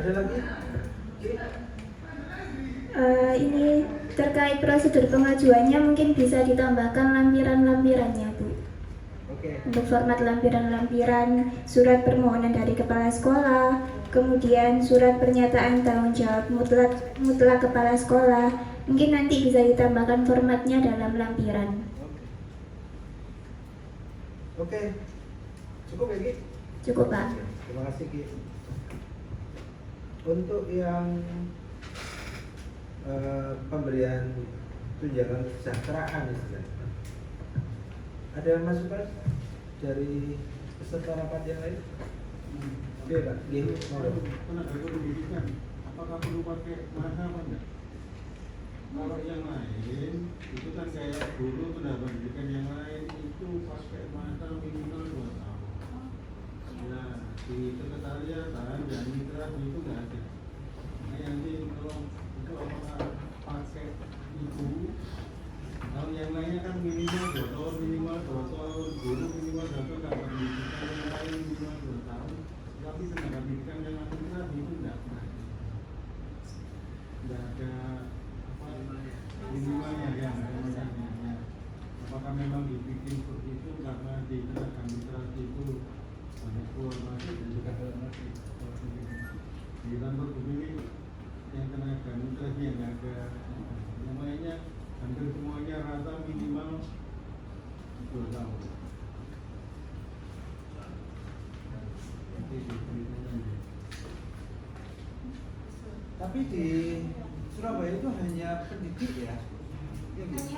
ada lagi? Ini terkait prosedur pengajuannya mungkin bisa ditambahkan lampiran-lampirannya Bu. Oke. Untuk format lampiran-lampiran, surat permohonan dari kepala sekolah, kemudian surat pernyataan tanggung jawab mutlak kepala sekolah, mungkin nanti bisa ditambahkan formatnya dalam lampiran. Oke. Cukup ya Ki? Cukup Pak. Terima kasih Ki. Untuk yang pemberian tunjangan kesejahteraan istilahnya, ada masukan dari peserta rapat yang lain? Iya Pak, iya. Tenaga pendidikan, apakah perlu pakai masa apa enggak? Kalau yang lain itu kan kayak guru tenaga pendidikan yang lain itu pakai masa minimal 2 tahun. Nah, di sekretariat dan mitra itu nggak ada. Nah, nanti kalau itu apakah pakai itu? Kalau yang lainnya kan minimal 2 tahun, minimal 2 tahun, guru minimal 2 tahun, tenaga pendidikan yang lain minimal 2 tahun. Tapi tenaga pendidikan yang mitra itu nggak ada apa minimalnya ya, masanya. Apakah memang dibikin seperti itu karena di tenaga mitra itu banyak masuk dan juga masih di kantor begini yang tenaga mitra yang ada yang lainnya hampir semuanya rata minimal 2 tahun. Tapi di Surabaya itu hanya pendidik ya? Ya gitu.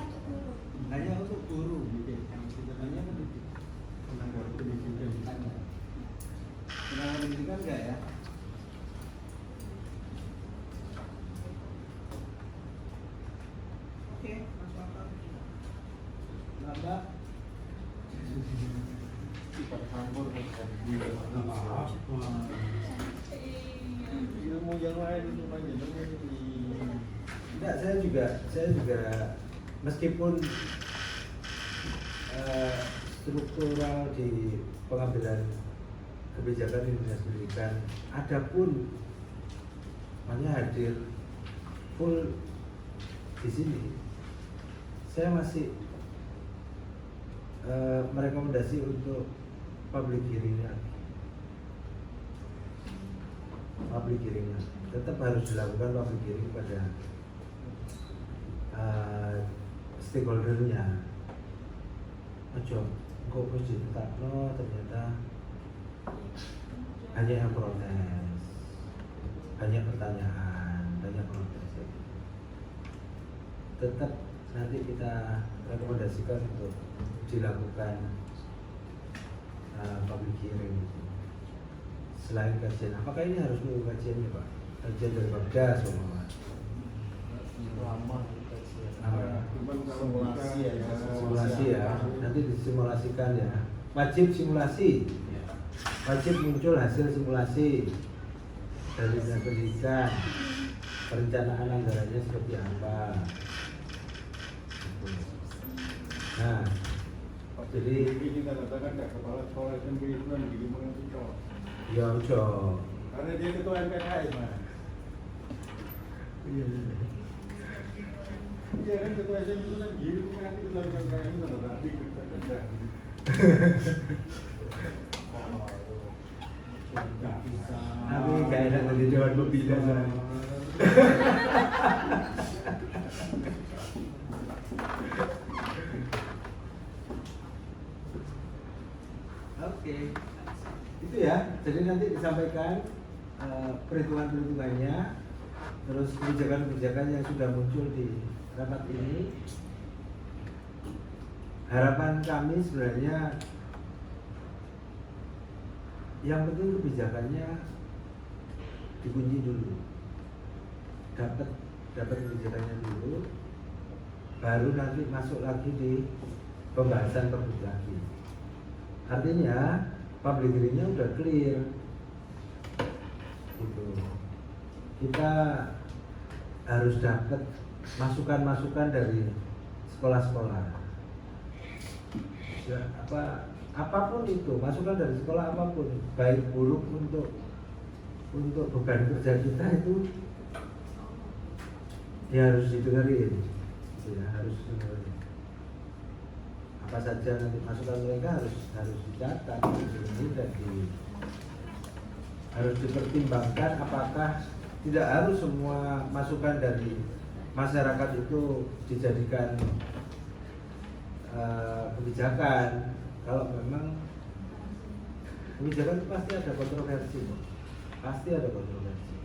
Hanya untuk guru. Hanya pendidik. Tenaga pendidikan. Tenaga pendidikan enggak ya? Oke, masuk akal. Nambah. Kita campur ilmu yang lain itu panjang Enggak, saya juga meskipun struktural di pengambilan kebijakan di dinas pendidikan, adapun hanya hadir full di sini, saya masih merekomendasi untuk public hearing lagi. Public hearing lagi. Tetap harus dilakukan public hearing pada stakeholdernya. Ojo, kok harus ditetapno ternyata banyak yang protes, banyak pertanyaan, banyak protes. Tetap nanti kita rekomendasikan untuk dilakukan public hearing. Selain kajian, apakah ini harus menunggu kajiannya Pak? Kajian dari Babdas semua. Lama kajian. Cuman kalau Simulasi ya, nanti disimulasikan ya. Wajib simulasi, wajib muncul hasil simulasi dari dinas pendidikan, perencanaan anggarannya seperti apa. Nah, jadi ini katakan Kak Kepala Sekolah SMP itu kan begini mengenai ya ojo. karena dia ketua MPKS Mas. Iya kan ketua SMP itu kan gini nanti ketua MPKS itu kan berarti Tapi gak enak nanti Dewan Pembina soalnya. Oke, itu ya. Jadi nanti disampaikan perhitungan-perhitungannya, terus kebijakan-kebijakan yang sudah muncul di rapat ini. Harapan kami sebenarnya yang penting kebijakannya dikunci dulu, dapat kebijakannya dulu, baru nanti masuk lagi di pembahasan pergub lagi. Artinya public hearing-nya udah clear, gitu. Kita harus dapat masukan-masukan dari sekolah-sekolah. Ya, apapun itu, masukan dari sekolah apapun, baik buruk untuk beban kerja kita itu ya harus didengerin, ya harus didengerin. Apa saja nanti masukan mereka harus dicatat, dan harus dipertimbangkan apakah tidak harus semua masukan dari masyarakat itu dijadikan kebijakan. Kalau memang kebijakan itu pasti ada kontroversi, pasti ada kontroversi.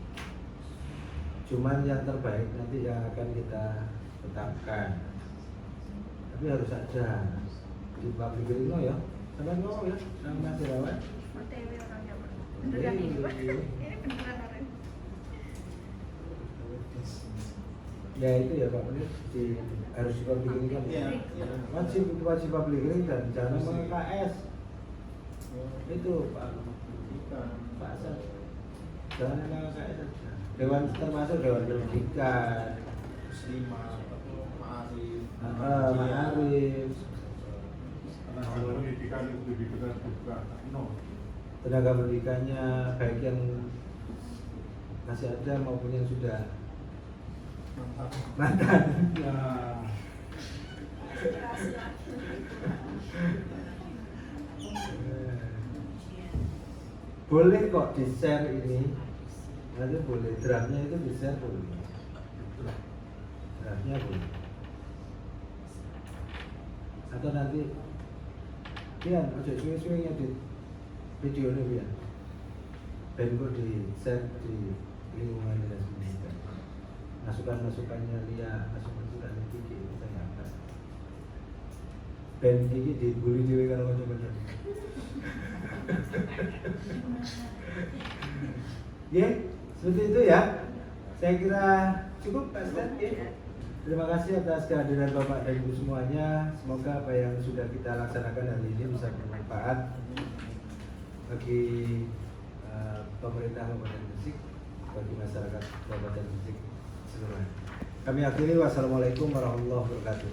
Cuman yang terbaik nanti yang akan kita tetapkan. Tapi harus ada di public hearing ya. Sampai ngomong ya, sama Mas Irawan. OTW orangnya Pak. Beneran ini Pak. Ini beneran orang. Ya itu ya Pak Munir, harus diperhatikan. Wajib public hearing dan jangan meng-KS. Itu Pak Asad. Jangan meng-KS. Dewan termasuk Dewan Pendidikan, Muslimah, Ma'arif, Ma'arif, pendidikan itu dikenal juga. tenaga pendidikannya baik yang masih ada maupun yang sudah mantan. Boleh kok di-share ini, nanti boleh, draftnya itu di-share boleh, draftnya boleh, atau nanti Pian, ojo suwe-suwe ngedit video ini Pian, ben kok di-share di lingkungan dinas pendidikan. Masukan-masukannya Lia, masukan-masukannya Kiki, saya angkat. Ben Kiki dibully dewe kalau macam-macam. Ya, seperti itu ya. Saya kira cukup Pak Ustadz ya. Terima kasih atas kehadiran Bapak dan Ibu semuanya. Semoga apa yang sudah kita laksanakan hari ini bisa bermanfaat bagi pemerintah Kabupaten Gresik, bagi masyarakat Kabupaten Gresik seluruhnya. Kami akhiri, wassalamualaikum warahmatullahi wabarakatuh.